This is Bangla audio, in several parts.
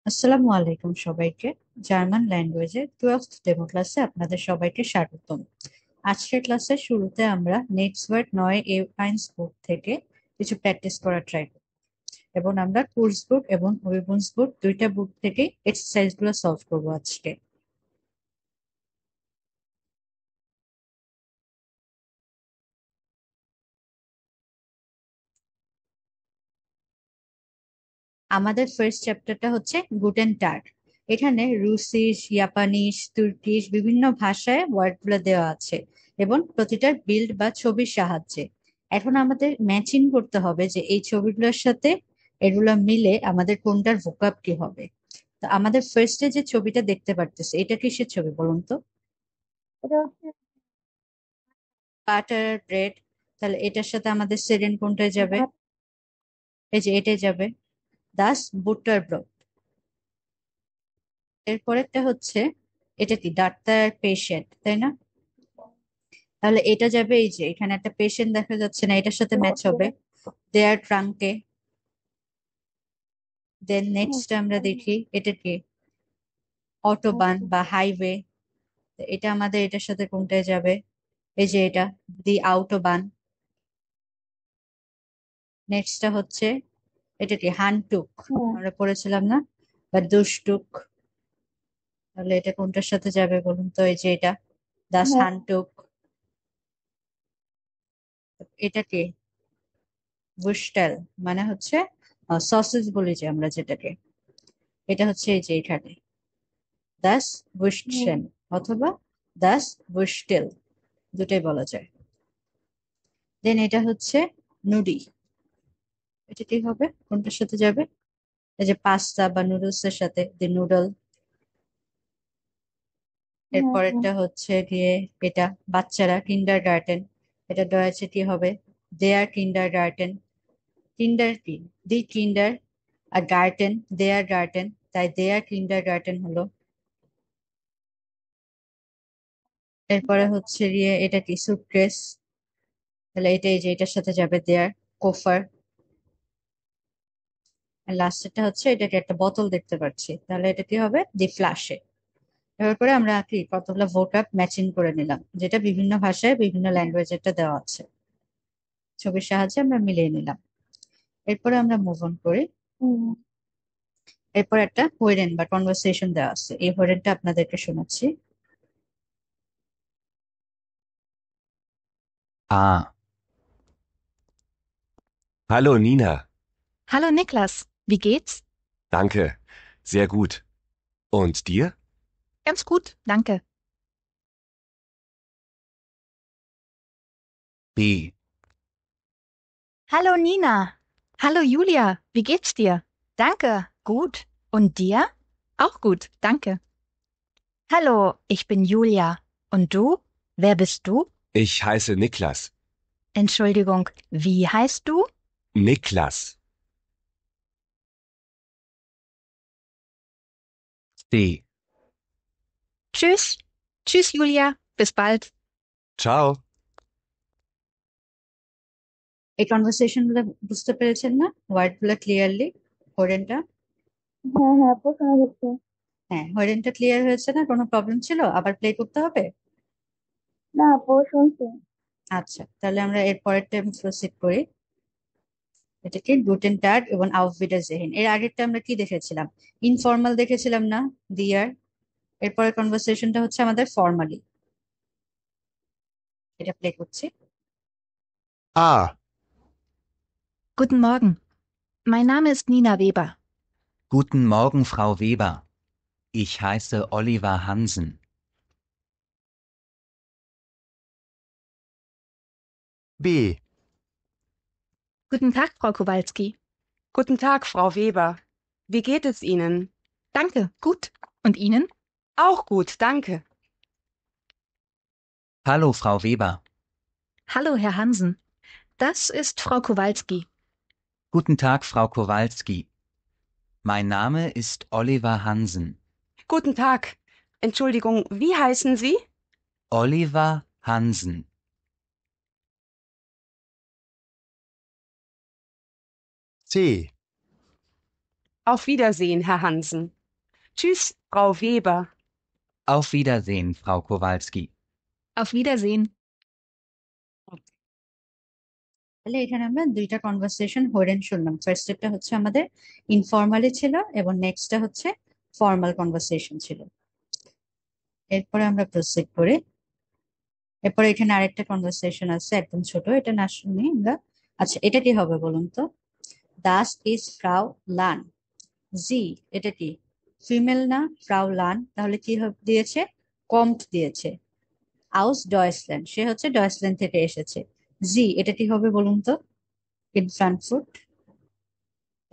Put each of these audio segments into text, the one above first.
আসসালামু আলাইকুম সবাইকে। জার্মান ল্যাঙ্গুয়েজে 12th ডেমো ক্লাসে আপনাদের সবাইকে স্বাগতম। আজকের ক্লাসের শুরুতে আমরা নেক্সট ওয়ার্ড 9 A1 বুক থেকে কিছু প্র্যাকটিস করা ট্রাই করব এবং আমরা কোর্স বুক এবং উইবুন্স বুক দুইটা বুক থেকে এক্সারসাইজ গুলো সলভ করবো আজকে। আমাদের ফার্স্ট চ্যাপ্টারটা হচ্ছে গুটেন টাগ। এখানে রুসিশ, জাপানিজ, তুর্কিশ বিভিন্ন ভাষায় ওয়ার্ড গুলো দেওয়া আছে এবং প্রতিটার বিল্ড বা ছবির সাহায্যে এখন আমাদের ম্যাচিং করতে হবে যে এই ছবিগুলোর সাথে এগুলো মিলে আমাদের কোনটার ভোকাব কি হবে। তো আমাদের ফার্স্টে যে ছবিটা দেখতে পারতেছে এটা কিসের ছবি বলুন তো? এটা হচ্ছে বাটার ব্রেড। তাহলে এটার সাথে আমাদের সেকেন্ড কোনটায় যাবে? ভাত। এই যে এটাই যাবে, দাস বুটার ব্রেড। এরপরেরটা হচ্ছে, এটা কি ডাক্তার পেশেন্ট, তাই না? তাহলে এটা যাবে, এই যে এখানে একটা পেশেন্ট দেখা যাচ্ছে না, এটার সাথে ম্যাচ হবে দেয়ার ট্রাঙ্কে। দেন নেক্সট আমরা দেখি এটা কি, অটোবান বা হাইওয়ে। এটা আমাদের এটার সাথে কোনটায় যাবে? এই যে এটা, দি আউটোবান। নেক্সটটা হচ্ছে এটা কি, হানটুক। হ্যাঁ, আমরা পড়েছিলাম না, বা দুষ্টুক। তাহলে এটা কোনটার সাথে যাবে বলুন তো? এই যে এটা, দাস হ্যাঁ, হানটুক। এটা কি, বুশটেল, মানে হচ্ছে সসেজ বলি যে আমরা যেটাকে, এটা হচ্ছে এই যে এখানে দাস হ্যাঁ, বুশটেন অথবা দাস বুশটেল, দুটাই বলা যায়। দেন এটা হচ্ছে নুডি। এটা কি হবে, কোনটার সাথে যাবে? এই যে পাস্তা বা নুডলস এর সাথে দি নুডল। হ্যাঁ, হ্যাঁ। এরপরেরটা হচ্ছে গিয়ে এটা, বাচ্চারা কিন্ডার গার্ডেন। এটা ডয়েছে কি হবে? দেয়ার কিন্ডার গার্ডেন। কিন্ডার কি, দি কিন্ডার, আর গার্ডেন দেয়ার গার্ডেন, তাই দেয়ার কিন্ডার গার্ডেন হলো। এরপরে হচ্ছে গিয়ে এটা কি, সুটকেস। তাহলে এটা এই যে এটার সাথে যাবে দেয়ার কোফার। আর লাস্টেরটা হচ্ছে, এটাকে একটা বোতল দেখতে পাচ্ছি, তাহলে এটা কি হবে? দি ফ্লাশে। এবার করে আমরা কি কতগুলো ভোকাব ম্যাচিং করে নিলাম, যেটা বিভিন্ন ভাষায় বিভিন্ন ল্যাঙ্গুয়েজ এটা দেওয়া আছে, ছবির সাহায্যে আমরা মিলিয়ে নিলাম। এরপরে আমরা মুভ অন করি। হুম। এরপর একটা হোয়েরেন বা কনভারসেশন দেওয়া আছে, এই হোয়েরেনটা আপনাদেরকে শোনাচ্ছি। Ah, hallo Nina. Hallo Niklas, wie geht's? Danke. Sehr gut. Und dir? Ganz gut, danke. B. Hallo Nina. Hallo Julia, wie geht's dir? Danke, gut. Und dir? Auch gut, danke. Hallo, ich bin Julia. Und du? Wer bist du? Ich heiße Niklas. Entschuldigung, wie heißt du? Niklas. D. Tschüss. Tschüss, Julia. Bis bald. Ciao. এই কনভারসেশন গুলো বুঝতে পেরেছেন না, ওয়ার্ড গুলো ক্লিয়ারলি? হোয়েরেনটা, হ্যাঁ, হ্যাঁ, আপু শোনা যাচ্ছে। হ্যাঁ হোয়েরেনটা ক্লিয়ার হয়েছে না? কোনো প্রবলেম ছিল? আবার প্লে করতে হবে? না আপু শুনছি। আচ্ছা, তাহলে আমরা এর পরের টাইম প্রসিড করি। এটাকে গুটেন টাগ এবং আউফ জেহেন। এর আগেরটা আমরা কি দেখেছিলাম? ইনফর্মাল দেখেছিলাম না, দিয়ার। এরপরের কনভারসেশনটা হচ্ছে আমাদের ফর্মালি। এটা প্লে করছি। A. Guten Morgen. Mein Name ist Nina Weber. Guten Morgen, Frau Weber. Ich heiße Oliver Hansen. B. Guten Tag, Frau Kowalski. Guten Tag, Frau Weber. Wie geht es Ihnen? Danke, gut. Und Ihnen? Auch gut, danke. Hallo, Frau Weber. Hallo, Herr Hansen. Das ist Frau Kowalski. Guten Tag, Frau Kowalski. Mein Name ist Oliver Hansen. Guten Tag. Entschuldigung, wie heißen Sie? Oliver Hansen. C. Auf Wiedersehen, Herr Hansen. Tschüss, Frau Weber. Auf Wiedersehen, Frau Kowalski. Auf Wiedersehen. তাহলে এখানে আমরা দুইটা কনভারসেশন হোরেন শুনলাম। ফার্স্ট একটা হচ্ছে আমাদের ইনফর্মালি ছিল এবং নেক্সটটা হচ্ছে ফর্মাল কনভারসেশন ছিল। এরপরে আমরা প্রসিড করি। এরপরে এখানে আরেকটা কনভারসেশন আছে একদম ছোট, এটা না শুনি আমরা। আচ্ছা, এটা কি হবে বলুন তো? দাস ইজ ফ্রাউ লান। জি, এটা কি ফিমেল না? ফ্রাউ লান, তাহলে কি দিয়েছে? কম্ট দিয়েছে। আউস ডয়েসল্যান্ড, সে হচ্ছে ডয়েসল্যান্ড থেকে এসেছে। জি, এটা কি হবে বলুন তো? ইন ফ্রাঙ্কফুর্ট,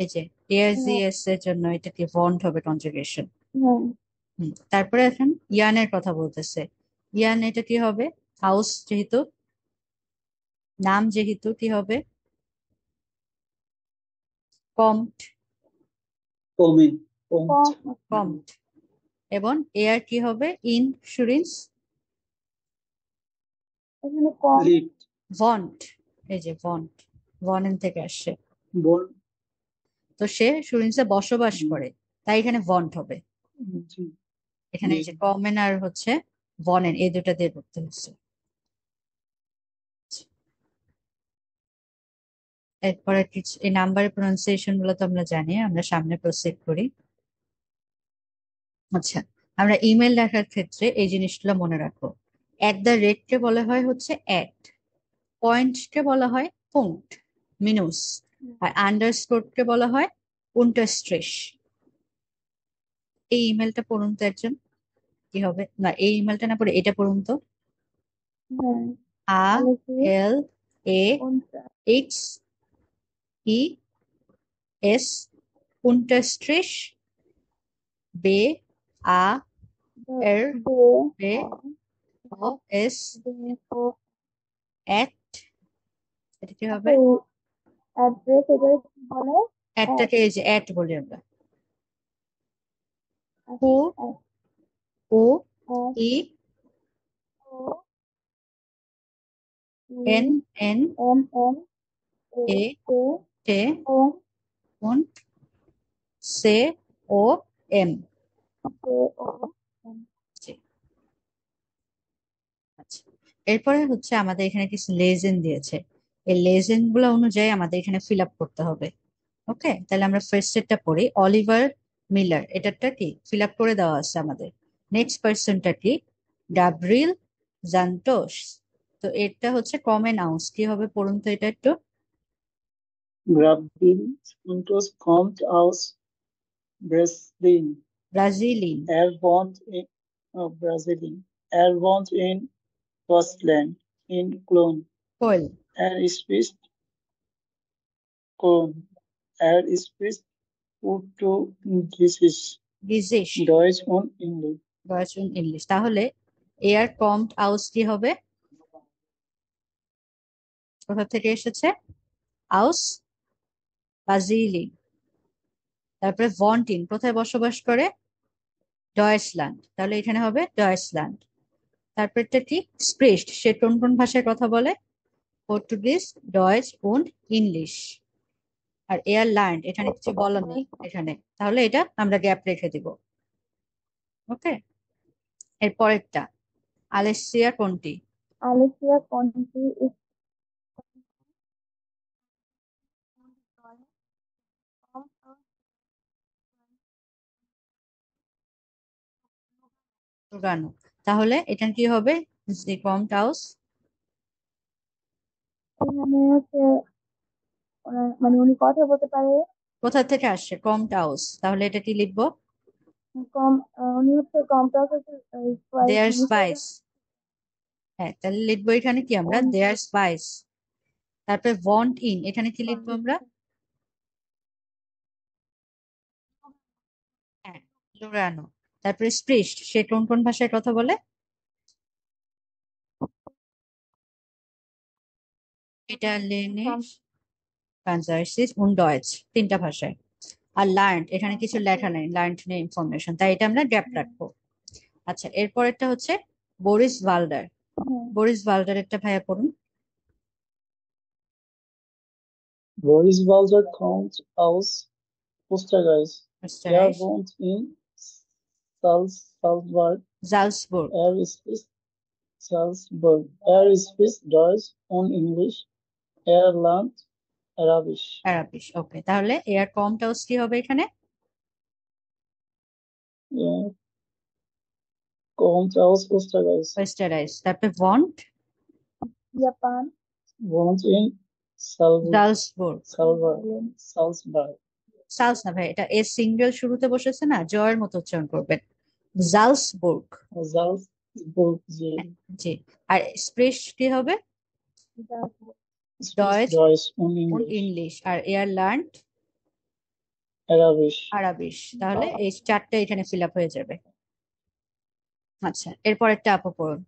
এই যে এয়ার জি এস এর জন্য এটা কি ভন্ট হবে কনজুগেশন। হ্যাঁ তারপরে এখন ইয়ানের কথা বলতেছে। ইয়ান, এটা কি হবে? হাউস যেহেতু নাম, যেহেতু কি হবে? কম্ট, Kommen. কম্ট। এবং এয়ার কি হবে? ইনস্যুরেন্স, এখানে কম Liegt. ভন্ট, এই যে ভন্ট, ভনেন থেকে আসছে। Bon. তো সে সুরিন্সে বসবাস করে, তাই এখানে ভন্ট হবে। জি। এখানে এই যে কমেন আর হচ্ছে ভনেন, এই দুটা দিয়ে করতে হচ্ছে। এরপরে এই নাম্বারের প্রনাউন্সিয়েশন গুলো তো আমরা জানি, আমরা সামনে প্রসিড করি। আচ্ছা, আমরা ইমেল লেখার ক্ষেত্রে এই জিনিসগুলো মনে রাখো। এট দ্য রেট কে বলা হয় হচ্ছে এট, পয়েন্ট কে বলা হয় পুঙ্ট, মিনুস, আর আন্ডারস্কোর কে বলা হয় উন্টারস্ট্রিশ। এই ইমেলটা পড়ুন তো একজন, কি হবে? না, এই ইমেলটা না পড়ে এটা পড়ুন তো। হ্যাঁ আ তাহলে কি এল এ কোনটা এক্স ই এস উন্টারস্ট্রিশ বে আ এর বে ও এস এট, এটা কি হবে? অ্যাড্রেস এটা কি বলে এটটাকে এই যে এট বলি আমরা। আচ্ছা, ও ও ই এন এন এম এম এ এ টে এম und সে ও এম। কে ও আচ্ছা, এরপরে হচ্ছে আমাদের এখানে কিছু লেজেন্ড দিয়েছে। এই লেজেন্ড গুলো অনুযায়ী আমাদের এখানে ফিল আপ করতে হবে। ওকে, তাহলে আমরা ফার্স্ট এরটা পড়ি। অলিভার মিলার, এটাটা কি ফিল আপ করে দেওয়া আছে আমাদের। নেক্সট পার্সনটা কি? গাব্রিয়েল জান্টোস। তো এটা হচ্ছে কমন আউন্স, কি হবে পড়ুন তো এটা একটু। Gabriel Santos kommt aus Brasilien. ব্রাজিলিন, Brasilien. Er wohnt in Deutschland, in Cologne. কোয়েল, Er spricht Cologne. Er spricht Portugiesisch, গিজিস, Deutsch und Englisch. ভার্চুয়াল ইংলিশ। তাহলে এয়ার কমড আউস কি হবে? কোথা থেকে এসেছে? আউস ব্রাজিলিন। তারপরে ভন্টিন কোথায় বসবাস করে? ডয়েচল্যান্ড, তাহলে এখানে হবে ডয়েচল্যান্ড। তারপরটা কি? স্প্রিস্ট, সে কোন কোন ভাষায় কথা বলে? পর্তুগিজ, ডয়েচ und ইংলিশ। আর এয়ারল্যান্ড এখানে কিছু বলা নেই এখানে, তাহলে এটা আমরা গ্যাপ রেখে দিব। ওকে, এর পরেরটা আলেসিয়া কোনটি? আলেসিয়া কোনটি লুগানো, তাহলে এটা কি হবে? Commode house. এখানে হচ্ছে মানে উনি কথা বলতে পারে কোথা থেকে আসছে? কমড হাউস, তাহলে এটা কি লিখবো? কম উনি হচ্ছে কম্পিউটার দেয়ার স্পাইস। হ্যাঁ, তাহলে লিখবো এখানে কি আমরা? দেয়ার স্পাইস। তারপরে ওয়ান্ট ইন, এখানে কি লিখবো আমরা? হ্যাঁ, লুরানো। তারপরে স্প্রিস্ট, সে কোন কোন ভাষায় কথা বলে? ইটালিয়ানিস, ফ্রান্সিস und ডয়েচ, তিনটা ভাষায়। আর লার্নড, এখানে কিছু লেখা নেই, লার্নড নেই ইনফরমেশন, তাই এটা আমরা গ্যাপ রাখবো। আচ্ছা, এরপরেরটা হচ্ছে বরিস ভালডার। বরিস ভালডারেরটা ভাইয়া পড়ুন। Boris Walter kommt aus Österreich. Er Österreich. wohnt in Salzburg, জালসবুর্গ, er spricht Salzburg, er spricht Deutsch und English, er lernt Arabisch. আরাবিশ। ওকে, তাহলে এর কমটা হাউস কি হবে এখানে? Er kommt aus Österreich, ওয়েস্টারাইজ। তারপরে ভন্ট, Japan, wohnt in Salzburg, Salzburg. Salzburg. সালস না ভাই, এটা এস সিঙ্গেল শুরুতে বসেছে না, জয়ের মতো উচ্চারণ করবেন। জালসবুর্গ। Salzburg, জি। আর স্প্রেশ কি হবে? spricht Deutsch Deutsch und und English, English. আর এয়ার লার্নড Arabisch. আরাবিশ। তাহলে এই চারটা এখানে ফিল আপ হয়ে যাবে। আচ্ছা, এরপর একটা আপু পড়ুন,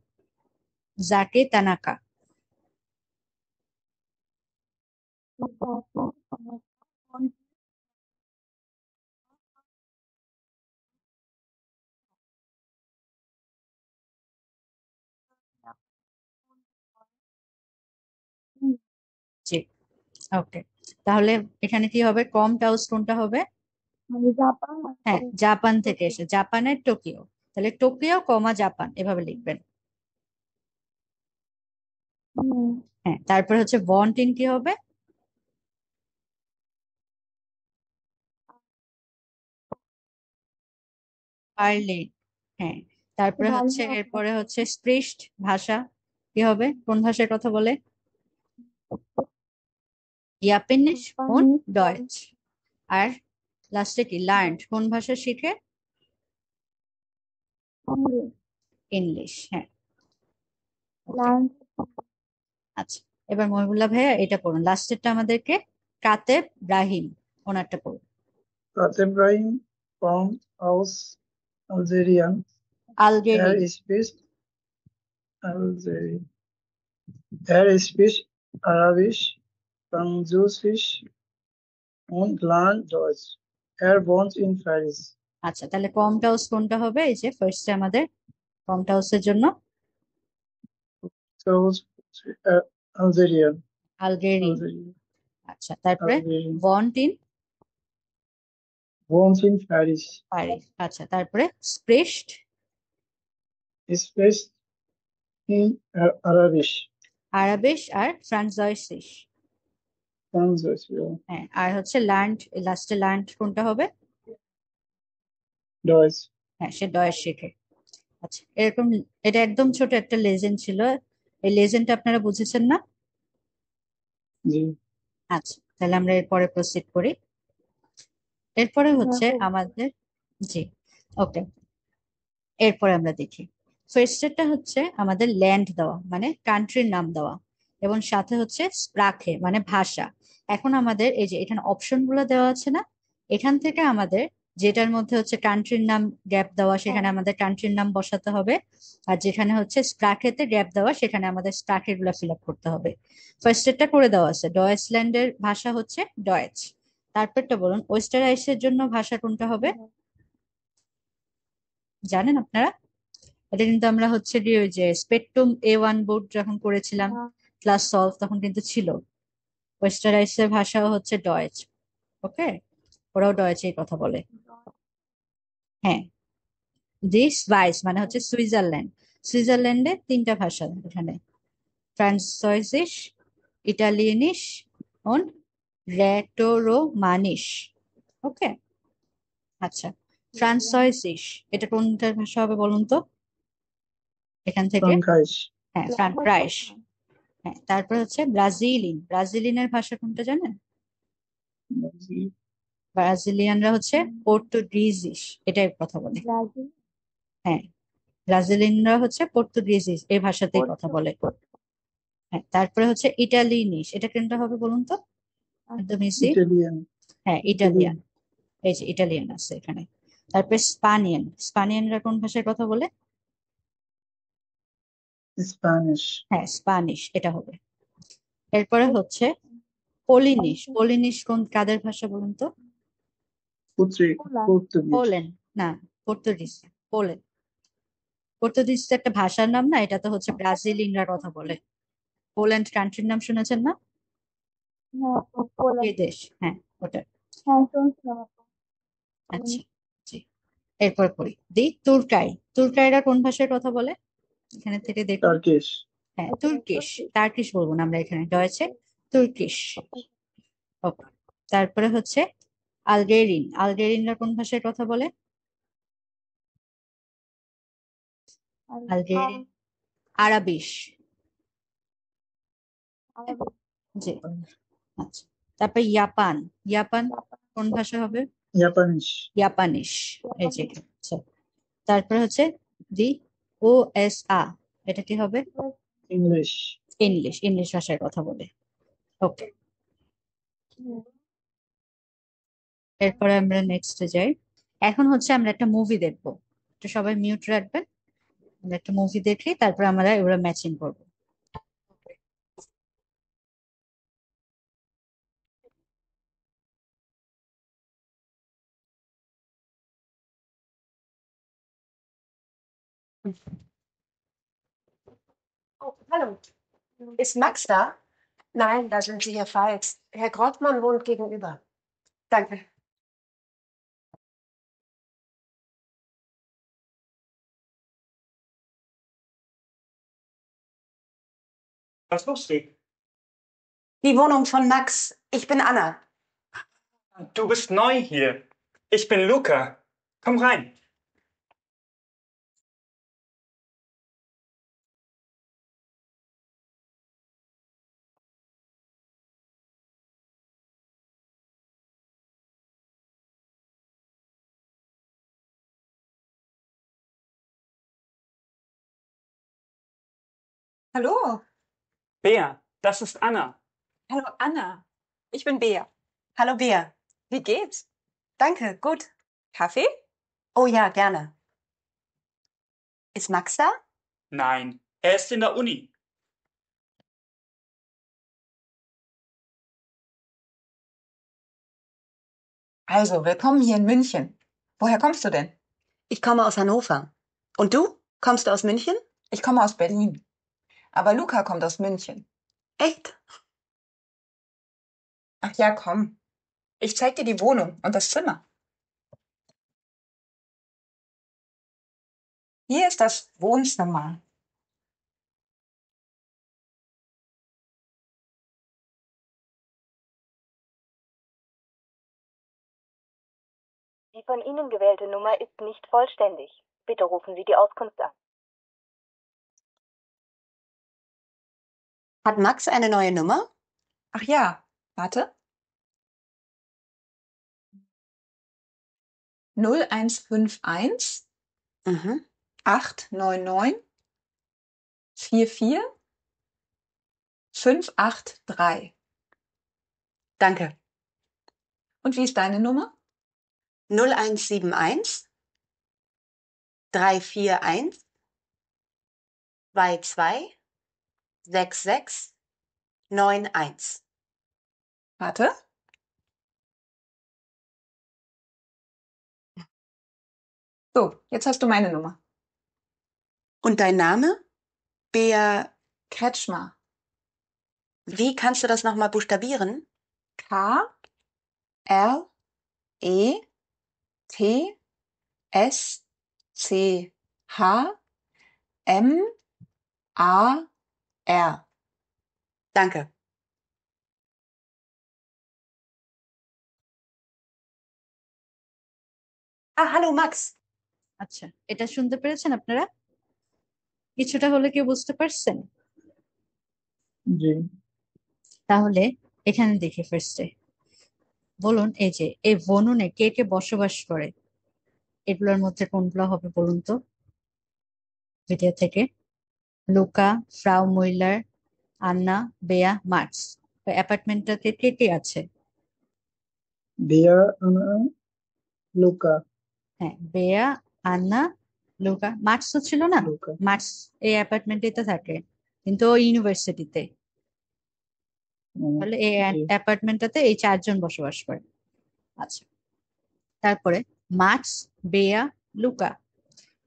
জাকে তানাকা। জি, ওকে। তাহলে এখানে কি হবে? কম টাউস কোনটা হবে? মানে জাপান হ্যাঁ, জাপান থেকে এসে, জাপানের টোকিও। তাহলে টোকিও কমা জাপান এভাবে লিখবেন। হ্যাঁ, তারপর হচ্ছে ভন্টিন কি হবে? বার্লিন। হ্যাঁ, তারপরে হচ্ছে এরপরে হচ্ছে স্প্রিস্ট ভাষা কি হবে? কোন ভাষার কথা বলে? ইয়াপেনিস und ডয়েচ। আর লাস্টে কি? লার্নড কোন ভাষা শিখে? ইংলিশ। হ্যাঁ, okay. আচ্ছা, এবার মহিবুল্লাহ ভাইয়া এটা পড়ুন, লাস্টেরটা আমাদেরকে কাতেব রাহিম ওনারটা পড়ুন। Kateb Brahim kommt aus Algerien. আলগেরি। Er spricht Algerien. Er spricht Arabisch, Französisch und lernt Deutsch. Er wohnt in Paris. আচ্ছা, তাহলে কম টাউস কোনটা হবে? এই যে ফার্স্টে আমাদের কম টাউসের জন্য So, Algerien. আলগেরি। Algerien. আচ্ছা, তারপরে Algerien. ভন্টিন Wohnt in Paris. Paris. আচ্ছা, তারপরে স্প্রিস্ট Spricht in Arabisch. আরাবিশ R ফ্রান্সইসিস। Französisch. হ্যাঁ, আর হচ্ছে ল্যান্ড, লাস্টে ল্যান্ড কোনটা হবে? Deutsch. হ্যাঁ, সে ডয়েস শেখে। আচ্ছা, এরকম এটা একদম ছোট একটা লেজেন্ড ছিল। এই লেজেন্ডটা আপনারা বুঝেছেন না? জি। আচ্ছা, তাহলে আমরা এরপরে প্রসিড করি। এরপরে হচ্ছে আমাদের, জি, ওকে, এরপরে আমরা দেখি ফার্স্টেরটা হচ্ছে আমাদের ল্যান্ড দেওয়া, মানে কান্ট্রির নাম দেওয়া, এবং সাথে হচ্ছে স্প্রাখে মানে ভাষা। এখন আমাদের এই যে এখানে অপশন গুলো দেওয়া আছে না, এখান থেকে আমাদের যেটার মধ্যে হচ্ছে কান্ট্রির নাম গ্যাপ দেওয়া সেখানে আমাদের কান্ট্রির নাম বসাতে হবে, আর যেখানে হচ্ছে স্প্রাখেতে গ্যাপ দেওয়া সেখানে আমাদের স্প্রাখে গুলো ফিল আপ করতে হবে। ফার্স্টেরটা করে দেওয়া আছে, ডয়েচল্যান্ডের ভাষা হচ্ছে ডয়েচ। তারপরটা বলুন ওয়েস্টারাইসের জন্য ভাষা কোনটা হবে? জানেন আপনারা? এটা কিন্তু আমরা হচ্ছে গিয়ে ওই যে স্পেকট্রাম A1 বোর্ড যখন করেছিলাম ক্লাস সলভ তখন কিন্তু ছিল। ওয়েস্টারাইসের ভাষাও হচ্ছে ডয়েচ। ওকে, ওরাও ডয়েচেই কথা বলে। হ্যাঁ, দিস ভাইস মানে হচ্ছে সুইজারল্যান্ড। সুইজারল্যান্ডে তিনটা ভাষা এখানে, ফ্রান্সইসিস, ইটালিয়ানিস ও রেটোরোমানিস। ওকে, আচ্ছা, ফ্রান্সইসিস এটা কোনটার ভাষা হবে বলুন তো এখান থেকে? Frankreich. হ্যাঁ, ফ্রান্ক্রাইশ। হ্যাঁ, তারপর হচ্ছে ব্রাজিলিন। ব্রাজিলিয়ানের ভাষা কোনটা জানেন? ব্রাজিলিয়ানরা হচ্ছে পর্তুগিজিস, এটাই কথা বলে। হ্যাঁ, ব্রাজিলিয়ানরা হচ্ছে পর্তুগিজিস এই ভাষাতেই কথা বলে। হ্যাঁ, তারপরে হচ্ছে ইটালিয়ানিস, এটা কোনটা হবে বলুন তো? একদম ইজি। Italian. হ্যাঁ, ইটালিয়ান। এই যে ইটালিয়ান আছে এখানে। তারপরে স্পানিয়ান। স্পানিয়ানরা কোন ভাষায় কথা বলে? Spanish. হ্যাঁ, স্প্যানিশ এটা হবে। এরপরে হচ্ছে পোলিনিশ। পোলিনিশ কোন কাদের ভাষা বলুন তো? Portuguese. পোল্যান্ড না, পর্তুগিজ। পোল্যান্ড। পর্তুগিজ তো একটা ভাষার নাম না, এটা তো হচ্ছে ব্রাজিলিয়ানরা কথা বলে। পোল্যান্ড কান্ট্রির নাম শুনেছেন না? এই দেশ, হ্যাঁ ওটা। হ্যাঁ শুনছিলাম। আচ্ছা, জি। এরপর করি দি তুর্কাই। তুর্কাইরা কোন ভাষায় কথা বলে? এখানে থেকে দেখুন। Turkish. হ্যাঁ, তুর্কিশ। টার্কিশ বলবো না আমরা এখানে, ডয়েচে তুর্কিশ। ওকে। তারপরে হচ্ছে আলগেরিন। আলগেরিনরা কোন ভাষায় কথা বলে? আলগেরিন আরাবিশ। জি, আচ্ছা। তারপর ইয়াপান। ইয়াপান কোন ভাষা হবে? Japanese. ইয়াপানিশ। এই যে আচ্ছা। তারপরে হচ্ছে দি ও এস আ, এটা কি হবে? English. ইংলিশ। ইংলিশ ভাষায় কথা বলে। ওকে, এরপরে আমরা নেক্সটে যাই। এখন হচ্ছে আমরা একটা মুভি দেখবো, তো সবাই মিউট রাখবেন। আমরা একটা মুভি দেখি, তারপর আমরা এগুলো ম্যাচিং করবো। Oh, hallo. Ist Max da? Nein, da sind Sie hier falsch. Herr Grottmann wohnt gegenüber. Danke. Was suchst du? Die Wohnung von Max. Ich bin Anna. Du bist neu hier. Ich bin Luca. Komm rein. Hallo. Bea, das ist Anna. Hallo, Anna. Ich bin Bea. Hallo Bea. Wie geht's? Danke, gut. Kaffee? Oh ja, gerne. Ist Max da? Nein, er ist in der Uni. Also, willkommen hier in München. Woher kommst du denn? Ich komme aus Hannover. Und du? Kommst du aus München? Ich komme aus Berlin. Aber Luca kommt aus München. Echt? Ach ja, komm. Ich zeig dir die Wohnung und das Zimmer. Hier ist das Wohnzimmer. Die von Ihnen gewählte Nummer ist nicht vollständig. Bitte rufen Sie die Auskunft an. Hat Max eine neue Nummer? Ach ja, warte. 0151 Mhm. 899 44 583. Danke. Und wie ist deine Nummer? 0171 341 22 66 91. Warte. So, jetzt hast du meine Nummer. Und dein Name? Bea. Kretschmer. Wie kannst du das nochmal buchstabieren? K R E T S C H M A R. Danke. Hallo Max. আচ্ছা, এটা শুনতে পেরেছেন আপনারা? কিছুটা হলে কি বুঝতে পারছেন? জি। তাহলে এখানে দেখি ফার্স্টে বলুন, এই যে এই বনুনে কে কে বসবাস করে, এগুলোর মধ্যে কোনগুলো হবে বলুন তো ভিডিও থেকে? লুকা, ফ্রাউ মুইলার, আন্না, বেয়া, মার্কস। ওই অ্যাপার্টমেন্টটাতে কে কে আছে? Bea, Anna, Luca. হ্যাঁ, বেয়া, আন্না, লুকা। মার্কস তো ছিল না? Luca. মার্কস এই অ্যাপার্টমেন্টে তো থাকে, কিন্তু ও ইউনিভার্সিটিতে। তাহলে এই জি। অ্যাপার্টমেন্টটাতে এই 4 জন বসবাস করে। আচ্ছা, তারপরে মার্কস, বেয়া, লুকা,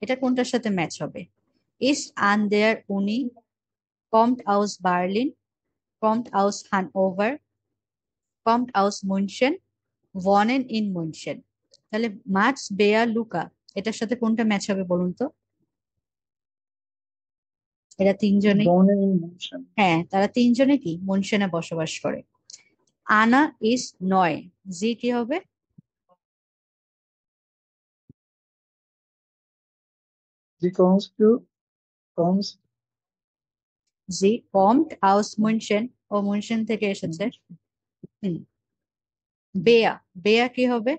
এটা কোনটার সাথে ম্যাচ হবে? Ist an der Uni, kommt aus Berlin, kommt aus Hannover, kommt aus München, wohnen in München। তাহলে মার্কস, বেয়া, লুকা এটার সাথে কোনটা ম্যাচ হবে বলুন তো? এরা তিনজনেই, Wohnen in München. হ্যাঁ তারা তিনজনে কি মুনশেনে বসবাস করে। আনা ইজ নয়, জি কি হবে? Sie kommst জি কমট আউস মুনশেন, ও মুনশেন থেকে এসেছে। হুম। বেয়া, বেয়া কি হবে?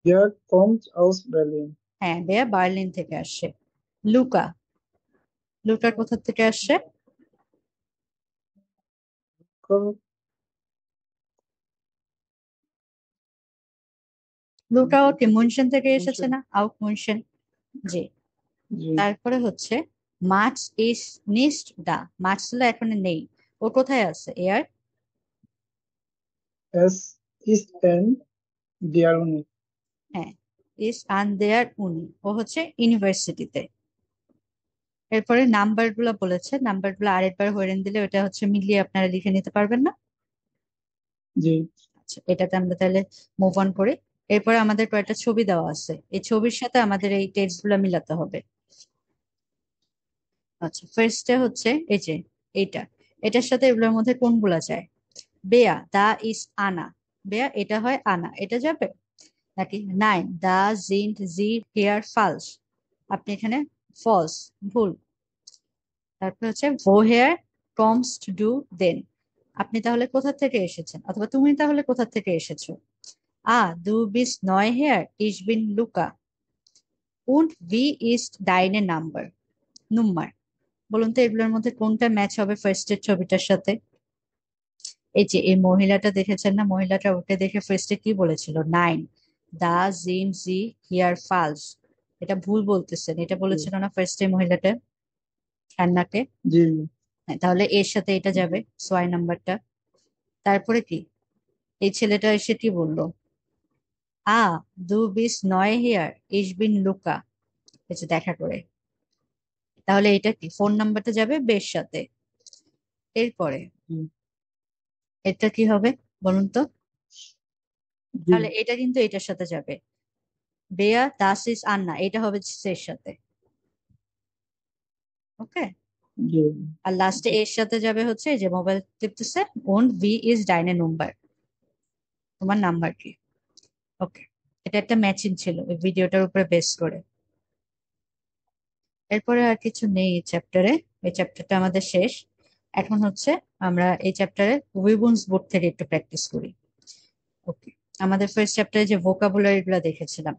Der kommt aus Berlin. হ্যাঁ বেয়া বার্লিন থেকে আসছে। লুকা, লুকা কোথা থেকে আসছে? Kommt লুকাও কি মুনশেন থেকে এসেছে München. না, আউট মুনশেন। জি। জি, তারপরে হচ্ছে মার্চ ইজ নিস্ট দা, মার্চ হলো এখন নেই, ও কোথায় আছে? এয়ার, es ist an der Uni. হ্যাঁ ইজ আন দেয়ার উনি, ও হচ্ছে ইউনিভার্সিটিতে। এরপরে নাম্বার গুলো বলেছে, নাম্বার গুলো আরেকবার হরেন দিলে ওটা হচ্ছে মিলিয়ে আপনারা লিখে নিতে পারবেন না? জি, আচ্ছা এটাতে আমরা তাহলে মুভ অন করি। এরপরে আমাদের কয়েকটা ছবি দেওয়া আছে, এই ছবির সাথে আমাদের এই টেক্সট গুলা মিলাতে হবে। আচ্ছা ফার্স্টে হচ্ছে এই যে এইটা, এটার সাথে এগুলোর মধ্যে কোনগুলা যায়? বেয়া দা ইজ আনা, বেয়া এটা হয় আনা, এটা যাবে নাকি? নাইন দা জিন্ট জি হেয়ার ফালস, আপনি এখানে ফলস, ভুল। তারপর হচ্ছে ভো হেয়ার কমস টু ডু দেন, আপনি তাহলে কোথা থেকে এসেছেন, অথবা তুমি তাহলে কোথা থেকে এসেছো? du bist neu her, ich bin Luca. Und wie ist deine Nummer? বলুন তো এগুলোর মধ্যে কোনটা ম্যাচ হবে ফার্স্টের ছবিটার সাথে? এই যে এই মহিলাটা দেখেছেন না, মহিলাটা ওকে দেখে ফার্স্টে কি বলেছিল? নাইন দা জিন জি হিয়ার ফালস, এটা ভুল বলতেছেন, এটা বলেছিল না ফার্স্টে মহিলাটা রান্নাকে। জি, হ্যাঁ, তাহলে এর সাথে এটা যাবে, ছয় নাম্বারটা। তারপরে কি এই ছেলেটা এসে কি বললো? du bist neu hier, ich bin Luca, এই যে দেখা করে, তাহলে এটা কি ফোন নাম্বারটা যাবে বের সাথে। এরপরে জি, এটা কি হবে বলুন তো? জি, তাহলে এটা কিন্তু এটার সাথে যাবে, বেয়া দাস ইজ আন্না, এটা হবে এর সাথে। ওকে, জি, আর লাস্টে এর সাথে যাবে হচ্ছে এই যে মোবাইল টিপতেছে, ওন ভি ইজ ডাইনে নাম্বার, তোমার নাম্বার কি? ওকে, এটা একটা ম্যাচিং ছিল এই ভিডিওটার উপরে বেস করে। এরপরে আর কিছু নেই এই চ্যাপ্টারে, এই চ্যাপ্টারটা আমাদের শেষ। এখন হচ্ছে আমরা এই চ্যাপ্টারে উইবুন্স বুক থেকে একটু প্র্যাকটিস করি। ওকে, আমাদের ফার্স্ট চ্যাপ্টারে যে ভোকাবুলারি গুলো দেখেছিলাম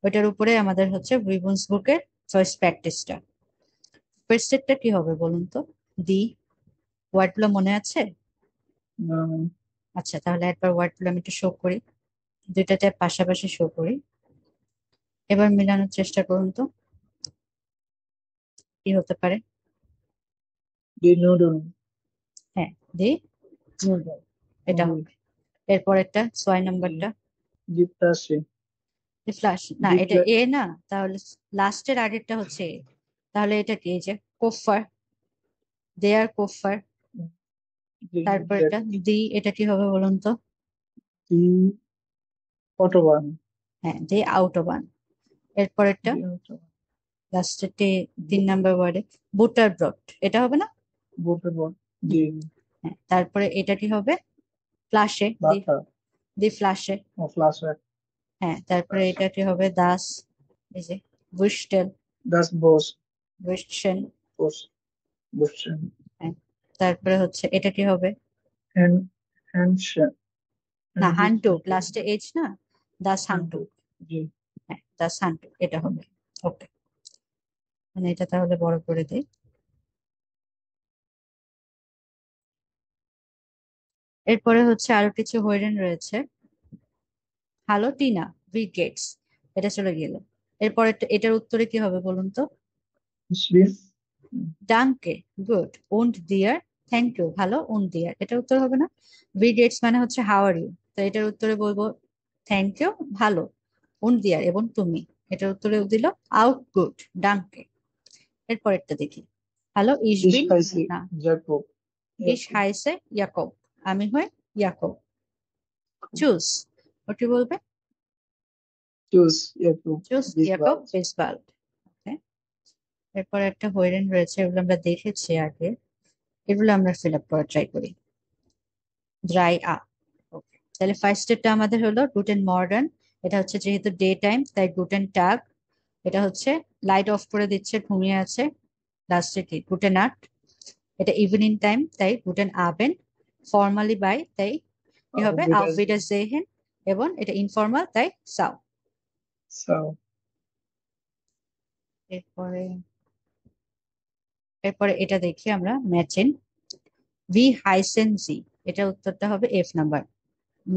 ওইটার উপরে আমাদের হচ্ছে উইবুন্স বুকের ফার্স্ট প্র্যাকটিসটা। ফার্স্ট এরটা কি হবে বলুন তো? দি ওয়ার্ড গুলো মনে আছে? না, আচ্ছা তাহলে একবার ওয়ার্ড গুলো আমি একটু শো করি, দুইটা ট্যাব পাশাপাশি শো করি, এবার মেলানোর চেষ্টা করুন তো কি হতে পারে। die Nudeln, হ্যাঁ দি, Nudeln, এটা হবে। এরপর একটা ছয় নাম্বারটা die Flasche, ফ্লাশ, না die এটা এ না, তাহলে লাস্টের আগেরটা হচ্ছে এ, তাহলে এটা কি? এই যে কোফার, দেয়ার কোফার। die, তারপর এটা দি, এটা কি হবে বলুন তো? die Autobahn, হ্যাঁ দি আউটোবান। এরপর একটা die Autobahn, লাস্টের তিন নাম্বার ওয়ার্ডে বুটার ব্রড, এটা হবে না? Butterbahn, die হ্যাঁ, তারপরে এটা কি হবে? ফ্লাশে, Butter, দি ফ্লাশে। Flasche, হ্যাঁ, তারপরে এটা কি হবে? দাস, এই যে বুস্টেল, das Bus, বুস্টেন। Buschen, হ্যাঁ, তারপরে হচ্ছে এটা কি হবে? Händchen, না হান্টু, লাস্টে এইচ না, দাস হান্টু। জি, হ্যাঁ দাস হান্টু এটা হবে। ওকে, মানে এটা তাহলে বড় করে দিই। এরপরে হচ্ছে আরো কিছু হয়রান রয়েছে। হ্যালো টিনা, উই গেটস, এটা চলে গেল। এরপরে এটার উত্তরে কি হবে বলুন তো? Schliff, ডাঙ্কে, গুড, উন্ড ডিয়ার, থ্যাংক ইউ, ভালো, উন্ড ডিয়ার, এটা উত্তর হবে না? উই গেটস মানে হচ্ছে হাউ আর ইউ, তো এটার উত্তরে বলবো থ্যাংক ইউ, ভালো, উন্ড ডিয়ার এবং তুমি, এটার উত্তরে দিল আউট, গুড, ডাঙ্কে। এরপরেরটা দেখি, হ্যালো ich ইসবিন, heiße না, Jakob, ইস হাইসে ইয়াকব, আমি হই ইয়াকব। চুজ, ওটি বলবে choose Jakob চুজ ইয়াকব Bisbal. বিসবাল্ট। এরপর একটা হোয়েরেন রয়েছে, এগুলো আমরা দেখেছি আগে, এগুলো আমরা ফিল আপ করার ট্রাই করি। ড্রাই আপ, ওকে। তাহলে ফার্স্টেরটা আমাদের হলো গুটেন মর্ডান, এটা হচ্ছে যেহেতু ডে টাইম তাই গুটেন টাগ, এটা হচ্ছে লাইট অফ করে দিচ্ছে, ঘুমিয়ে আছে, লাস্টে কি গুটেন নাট, এটা ইভিনিং টাইম তাই গুটেন আবেন, ফর্মালি বাই তাই কি হবে আউফ জেহেন, এবং এটা ইনফর্মাল তাই সাউ। So, এরপরে এরপরে এটা দেখি আমরা ম্যাচেন ভি হাইসেন জি, এটা উত্তরটা হবে এফ নাম্বার।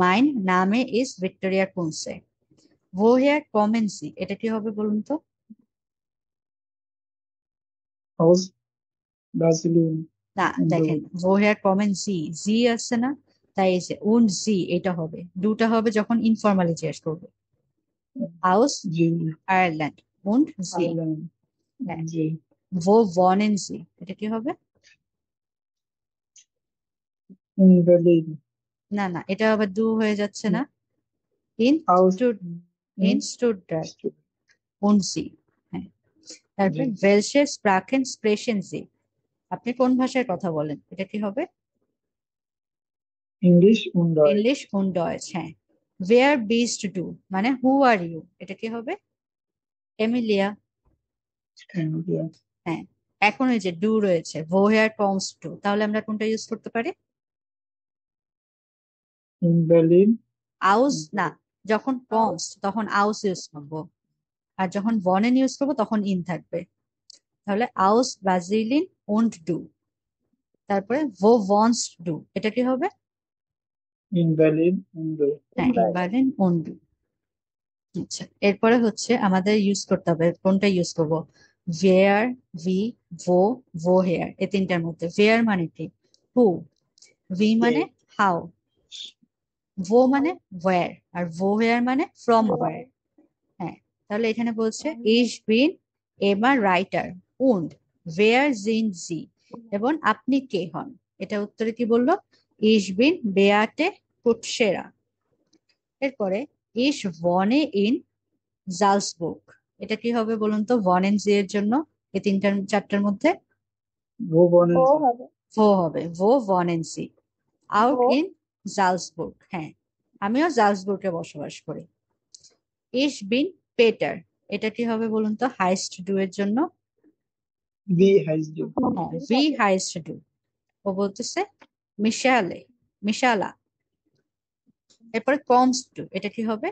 মাইন নামে ইজ ভিক্টোরিয়া কুনসে, ভো হেয়ার কমেন জি, এটা কি হবে বলুন তো? aus Brasilien. না দেখেন, ভো হেয়ার কমেন জি, জি আসছে না, তাই এই যে উন জি এটা হবে, দুটা হবে যখন ইনফর্মালি জিজ্ঞেস করবে। আউস G. আয়ারল্যান্ড, উন জি, Ireland. হ্যাঁ। G. ভো ভনেন জি, এটা কি হবে? In Berlin. না না, এটা আবার দু হয়ে যাচ্ছে না, in Aus in Stuttgart, Stuttgart. উন জি, হ্যাঁ। তারপরে জি। ভেলসে স্প্রাকেন স্প্রেশন জি, আপনি কোন ভাষায় কথা বলেন, এটা কি হবে? English und Deutsch. ইংলিশ উন ডয়েচ, হ্যাঁ। ওয়েয়ার বিস্ট ডু মানে হু আর ইউ, এটা কি হবে? Emilia, Ja. হ্যাঁ। এখন ওই যে ডু রয়েছে, ভো হেয়ার কমস টু, তাহলে আমরা কোনটা ইউজ করতে পারি? In Berlin. আউস না, যখন কমস তখন আউস ইউজ করবো, আর যখন বনেন ইউজ করবো তখন ইন থাকবে, তাহলে আউস ব্রাজিলিন উন্ড ডু, তারপরে ভো ওয়ান্টস ডু, এটা কি হবে? In Berlin und হ্যাঁ, ইন বার্লিন উন্ড ডু। আচ্ছা, এরপরে হচ্ছে আমাদের ইউজ করতে হবে, কোনটা ইউজ করব? ওয়েয়ার, ভি, ভো, ভো হেয়ার, এই তিনটার মধ্যে ওয়েয়ার মানে কি? হু, ভি মানে হাউ, ভো মানে ওয়্যার, আর ভো হেয়ার মানে ফ্রম ওয়্যার। হ্যাঁ, তাহলে এখানে বলছে ইস বিন এমা রাইটার উন্ড ওয়েয়ার জিন জি, এবং আপনি কে হন, এটা উত্তরে কি বললো? ইস বিন বেয়াটে কুটসেরা। এরপরে ইস ভনে ইন জালসবুর্গ, এটা কি হবে বলুন তো ভনেন জি এর জন্য? এই তিনটার চারটার মধ্যে wo wohnen ও Sie? হবে ভো হবে, ভো ভনেন জি, আউট ভো। ইন জালসবুর্গ, হ্যাঁ, আমিও জালসবুর্গে বসবাস করি। ইস বিন পেটার, এটা কি হবে বলুন তো হাইস্ট ডু এর জন্য? Wie heißt du? হ্যাঁ, ভি হাইস্ট ডু, ও বলতেছে মিশালে, মিশালা। এরপরে কমস টু, এটা কি হবে?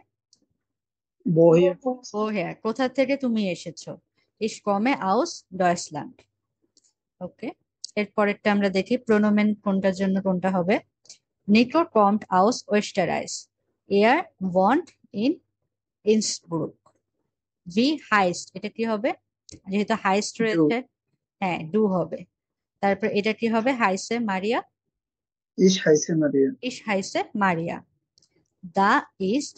Woher? ও হ্যাঁ, কোথা থেকে তুমি এসেছো? ইস কমে আউস ডয়েচল্যান্ড। ওকে, এরপরেরটা আমরা দেখি প্রোনোমেন কোনটার জন্য কোনটা হবে। নিকো কমট আউস ওয়েস্টারাইস, এয়ার ওয়ান্ট ইন ইন্সব্রুক। ভি হাইস্ট, এটা কি হবে? যেহেতু হাইস্ট রয়েছে, হ্যাঁ ডু হবে। তারপর এটা কি হবে? হাইসে মারিয়া, Ich heiße Maria. ইস হাইসে মারিয়া। দা ইস্ট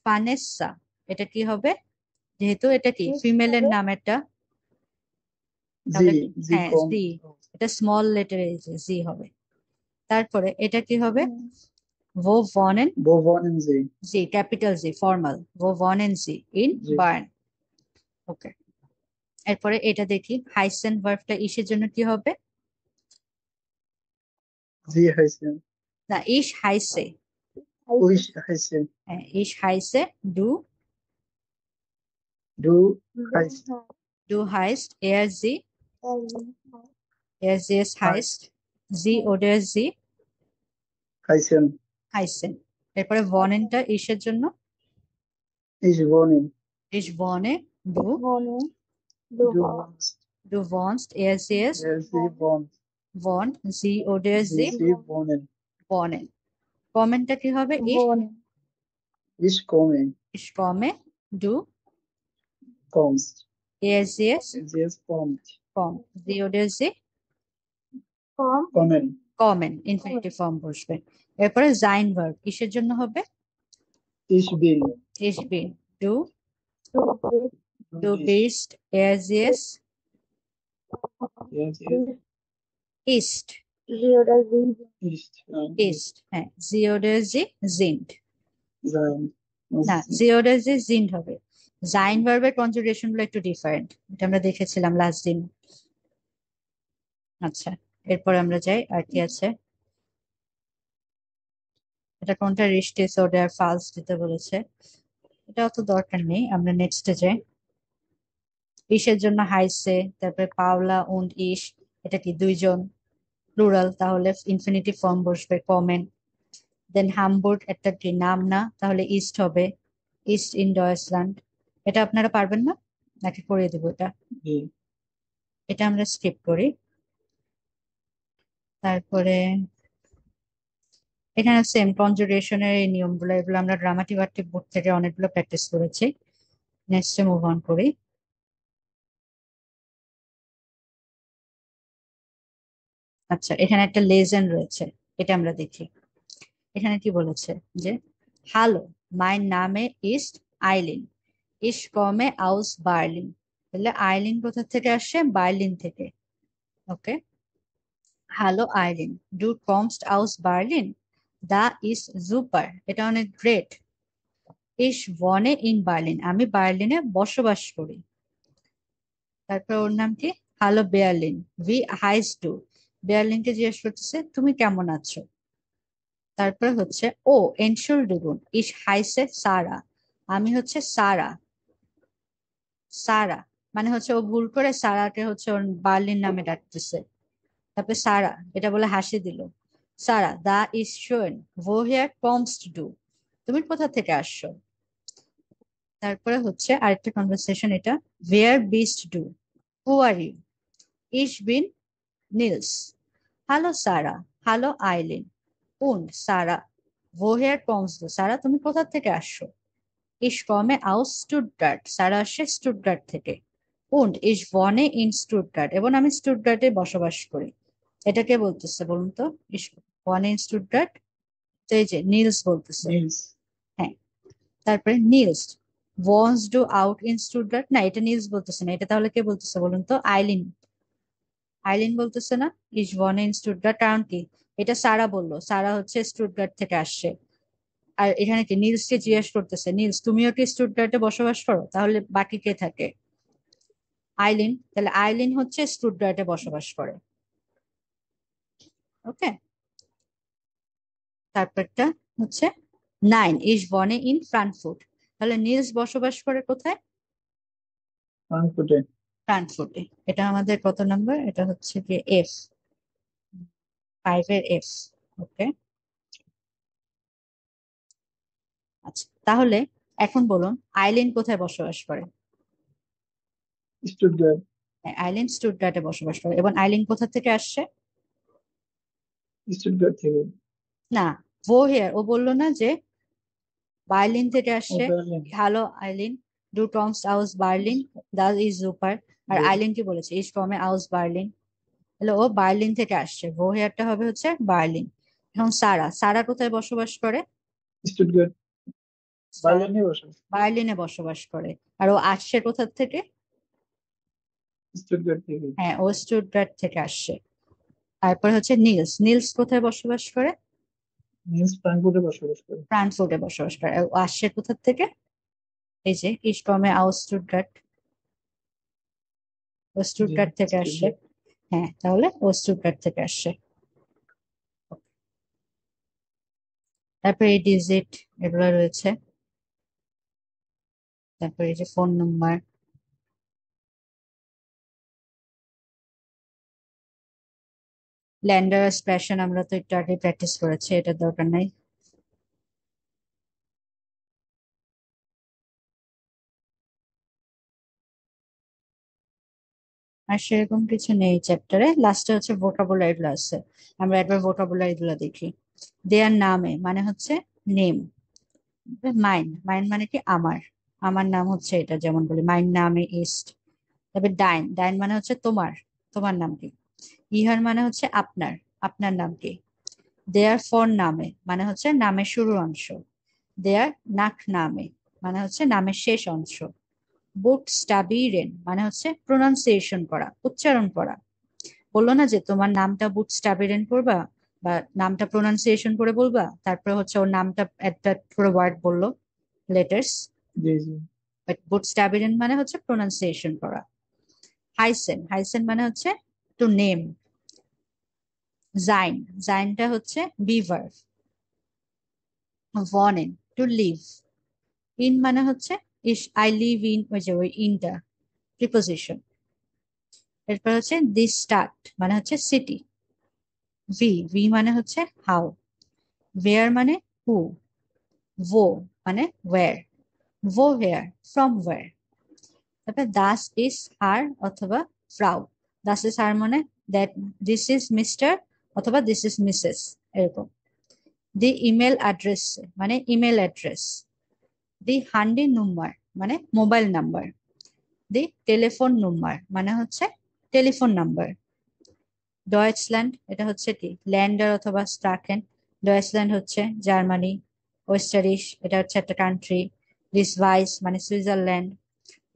ফানেসা, এটা কি হবে? যেহেতু এটা কি ফিমেলের নাম, এটা তাহলে Sie. Sie হ্যাঁ kommt. জি, এটা স্মল লেটারে জি হবে। তারপরে এটা কি হবে? Wo wohnen Wo wohnen Sie? G, capital G, formal, wo wohnen Sie in G. Bern। ওকে, এরপরে এটা দেখি হাইসেন ভার্বটা ইসের জন্য কি হবে? Sie heißen. না, ইস হাইসে, Ich heiße. হ্যাঁ ইস হাইসে ডু, Du heißt. ডু হাইস্ট, এয়ার জি, এয়ার জি এস হাইস্ট, জি ওডের জি, Heißen. হাইসেন। এরপরে ভনেনটা ইসের জন্য, Ich wohne. ইস বনে ডু, বনে Du wohnst. ডু ভনস্ট, এয়ার জি এস Sie wohnt. বন, জি ওডের জি, Sie wohnen. বনেন। কমেন্টটা কি হবে? ইস, বনে Ich komme. ইস কমে ডু, Kommst. এয়ার জি এস Sie kommt. কম, জি ওডের জি, কম Kommen. কমেন, ইনফিনিটিভ ফর্ম বসবে। এরপরে জাইন ভার্ব কিসের জন্য হবে? Ich bin. ইস বিন ডু, টু ডু bist. বিস্ট, এয়ার জি এস Yes, ইস্ট, Rio der Sieben. East. ইস্ট, হ্যাঁ, জিওডেজি জিন্ড, Sein. না জিওডেজি জিন্ড হবে। জাইন ভার্বের কনজুগেশন গুলো একটু ডিফারেন্ট, এটা আমরা দেখেছিলাম লাস্ট দিন। আচ্ছা, এরপর আমরা যাই, আর কি আছে, এটা কোনটা, রিস্টেস অর্ডার ফালস দিতে বলেছে, এটা অত দরকার নেই, আমরা নেক্সটে যাই। ইসের জন্য হাইসে, তারপরে পাওলা উন্ড ইস, এটা কি দুইজন, প্লুরাল, তাহলে ইনফিনিটিভ ফর্ম বসবে কমেন। দেন হামবুর্গ একটা কি নাম না, তাহলে ইস্ট হবে, ইস্ট ইন ডয়েচল্যান্ড। এটা আপনারা পারবেন না নাকি করিয়ে দেবো এটা? জি। এটা আমরা স্কিপ করি। তারপরে এখানে সেম কনজুগেশনের এই নিয়মগুলো, এগুলো আমরা গ্রামাটিক বুক থেকে অনেকগুলো প্র্যাকটিস করেছি। নেক্সটে মুভ অন করি। আচ্ছা, এখানে একটা লেজেন্ড রয়েছে, এটা আমরা দেখি। এখানে কি বলেছে যে হ্যালো মাই নামে ইস্ট আইলিন, ইস কমে আউস বার্লিন, তাহলে আইলিন কোথা থেকে আসছে? বার্লিন থেকে। ওকে, হ্যালো আইলিন, ডু কমস্ট আউস বার্লিন, দা ইস জুপার, এটা অনেক গ্রেট। ইস ওয়ানে ইন বার্লিন, আমি বার্লিনে বসবাস করি। তারপর ওর নাম কি? হ্যালো বেয়ারলিন, ভি হাইস ডু, বেয়ারলিনকে জিজ্ঞেস করতেছে তুমি কেমন আছো। তারপরে হচ্ছে ও এনশুল্ডিগুন, ইস হাইসে সারা, আমি হচ্ছে সারা। সারা মানে হচ্ছে ও ভুল করে সারাকে হচ্ছে ওর বার্লিন নামে ডাকতেছে। তারপরে সারা এটা বলে হাসি দিল। সারা দা ইজ শোন ভো হেয়ার কমস ডু, তুমি কোথা থেকে আসছো। তারপরে হচ্ছে আরেকটা কনভারসেশন, এটা ওয়েয়ার বিস্ট ডু, হু আর ইউ, ইস বিন Niels, hello Sara, hello Aylin, উন্ড সারা, ভো হেয়ার কমস ডু, সারা তুমি কোথা থেকে আসছো। ইস কমে আউস স্টুটগার্ট, সারা আসছে স্টুটগার্ট থেকে। উন্ড ইস ওয়ানে ইন স্টুটগার্ট, এবং আমি স্টুটগার্টে বসবাস করি। এটা কে বলতেছে বলুন তো? ইস ওয়ানে ইন স্টুটগার্ট, তো এই যে নিলস বলতেছে। Niels. হ্যাঁ, তারপরে Nils wants do out in Stuttgart, না এটা নিলস বলতেছে না, এটা তাহলে কে বলতেছে বলুন তো? আইলিন, আইলিন বলতেছে না ইস ওয়ানে ইন স্টুটগার্ট, কারণ কি এটা সারা বললো, সারা হচ্ছে স্টুটগার্ট থেকে আসছে। আর এখানে কি নিলসকে জিজ্ঞেস করতেছে, নিলস তুমিও কি স্টুটগার্টে বসবাস করো, তাহলে বাকি কে থাকে? আইলিন, তাহলে আইলিন হচ্ছে স্টুটগার্টে বসবাস করে। ওকে, তারপরটা হচ্ছে নাইন ইস বনে ইন ফ্রাঙ্কফুর্ট, তাহলে নিলস বসবাস করে কোথায়? Frankfurte. ফ্রাঙ্কফুর্টে। এটা আমাদের কত নাম্বার? এটা হচ্ছে কি এফ, 5 এর এফ। ওকে, আচ্ছা, তাহলে এখন বলুন আইলিন কোথায় বসবাস করে? Stuttgart. হ্যাঁ, আইলিন স্টুটগার্টে বসবাস করে, এবং আইলিন কোথা থেকে আসছে? Stuttgart থেকে। না, ও হেয়ার, ও বললো না যে বার্লিন থেকে ও আসছে। বার্লিন। হ্যালো আইলিন, ডু কমস আউস বার্লিন, দাস ইজ সুপার। আর জি। আইলিন কি বলেছে? ইজ কমে আউস বার্লিন, তাহলে ও বার্লিন থেকে আসছে, ও হেয়ারটা হবে হচ্ছে বার্লিন। এখন সারা, সারা কোথায় বসবাস করে? Stuttgart. সারা বার্লিনে বসবাস। বার্লিনে বসবাস করে। আর ও আসছে কোথা থেকে? Stuttgart থেকে। হ্যাঁ, ও স্টুটগার্ট থেকে আসছে। তারপর হচ্ছে নিলস, নিলস কোথায় বসবাস করে? নিলস ফ্রাঙ্কফুর্টে বসবাস করে। ফ্রাঙ্কফুর্টে বসবাস করে। আর ও আসছে কোথা থেকে? এই যে ইজ কমে আউস স্টুটগার্ট, ও জি, স্টুটগার্ট থেকে আসছে। Stuttgart. হ্যাঁ, তাহলে ও স্টুটগার্ট থেকে আসছে। তারপরে এই ডিজিট এগুলো রয়েছে, তারপরে এই যে ফোন নাম্বার। ল্যান্ডার প্যাশন আমরা তো একটু আগে প্র্যাকটিস করেছি, এটা দরকার নাই। আর সেরকম কিছু নেই চ্যাপ্টারে, লাস্টে হচ্ছে ভোকাবুলারি গুলো আছে, আমরা একবার ভোকাবুলারি গুলো দেখি। দেয়ার নামে মানে হচ্ছে নেম, মাইন, মাইন মানে কি আমার, আমার নাম হচ্ছে এটা, যেমন বলি মাইন নামে ইস্ট। তবে ডাইন, ডাইন মানে হচ্ছে তোমার, তোমার নাম কি। ইহার মানে হচ্ছে আপনার, আপনার নাম কি। দেয়ার ফর নামে মানে হচ্ছে নামের শুরুর অংশ। দেয়ার নাক নামে মানে হচ্ছে নামের শেষ অংশ। বুক স্টাবিরেন মানে হচ্ছে প্রোনাউন্সিয়েশন করা, উচ্চারণ করা। বললো না যে তোমার নামটা বুটস্ট্যাবিরেন করবা বা নামটা প্রোনাউন্সিয়েশন করে বলবা, তারপরে হচ্ছে ওর নামটা একটা পুরো ওয়ার্ড বললো, লেটার্স। জি জি। বুটস্ট্যাবিরেন মানে হচ্ছে প্রোনাউন্সিয়েশন করা। হাইসেন, হাইসেন মানে হচ্ছে টু নেম। জাইন, জাইনটা হচ্ছে বি ভার্ব। ওয়ানেন টু লিভ। ইন মানে হচ্ছে আই লিভ ইন, ওই যে ওই ইনটা প্রিপোজিশন। এরপর হচ্ছে দি স্টার্ট মানে হচ্ছে সিটি। ভি মানে হচ্ছে হাউ। ওয়েয়ার মানে হু। ভো মানে ওয়্যার। ভো হেয়ার, ফ্রম ওয়্যার। তারপরে দাস ইজ হার অথবা ফ্রাউ। দাস ইজ হার মানে দ্যাট দিস ইজ মিস্টার অথবা দিস ইজ মিসেস, এরকম। দি ইমেল অ্যাড্রেস মানে ইমেল অ্যাড্রেস। দি হান্ডি নাম্বার মানে মোবাইল নাম্বার। দি টেলিফোন নাম্বার মানে হচ্ছে টেলিফোন নাম্বার। ডয়েচল্যান্ড এটা হচ্ছে কি ল্যান্ডার অথবা স্ট্রাকেন। ডয়েচল্যান্ড হচ্ছে জার্মানি। ওয়েস্টারিশ এটা হচ্ছে একটা কান্ট্রি। রিসভাইস মানে সুইজারল্যান্ড।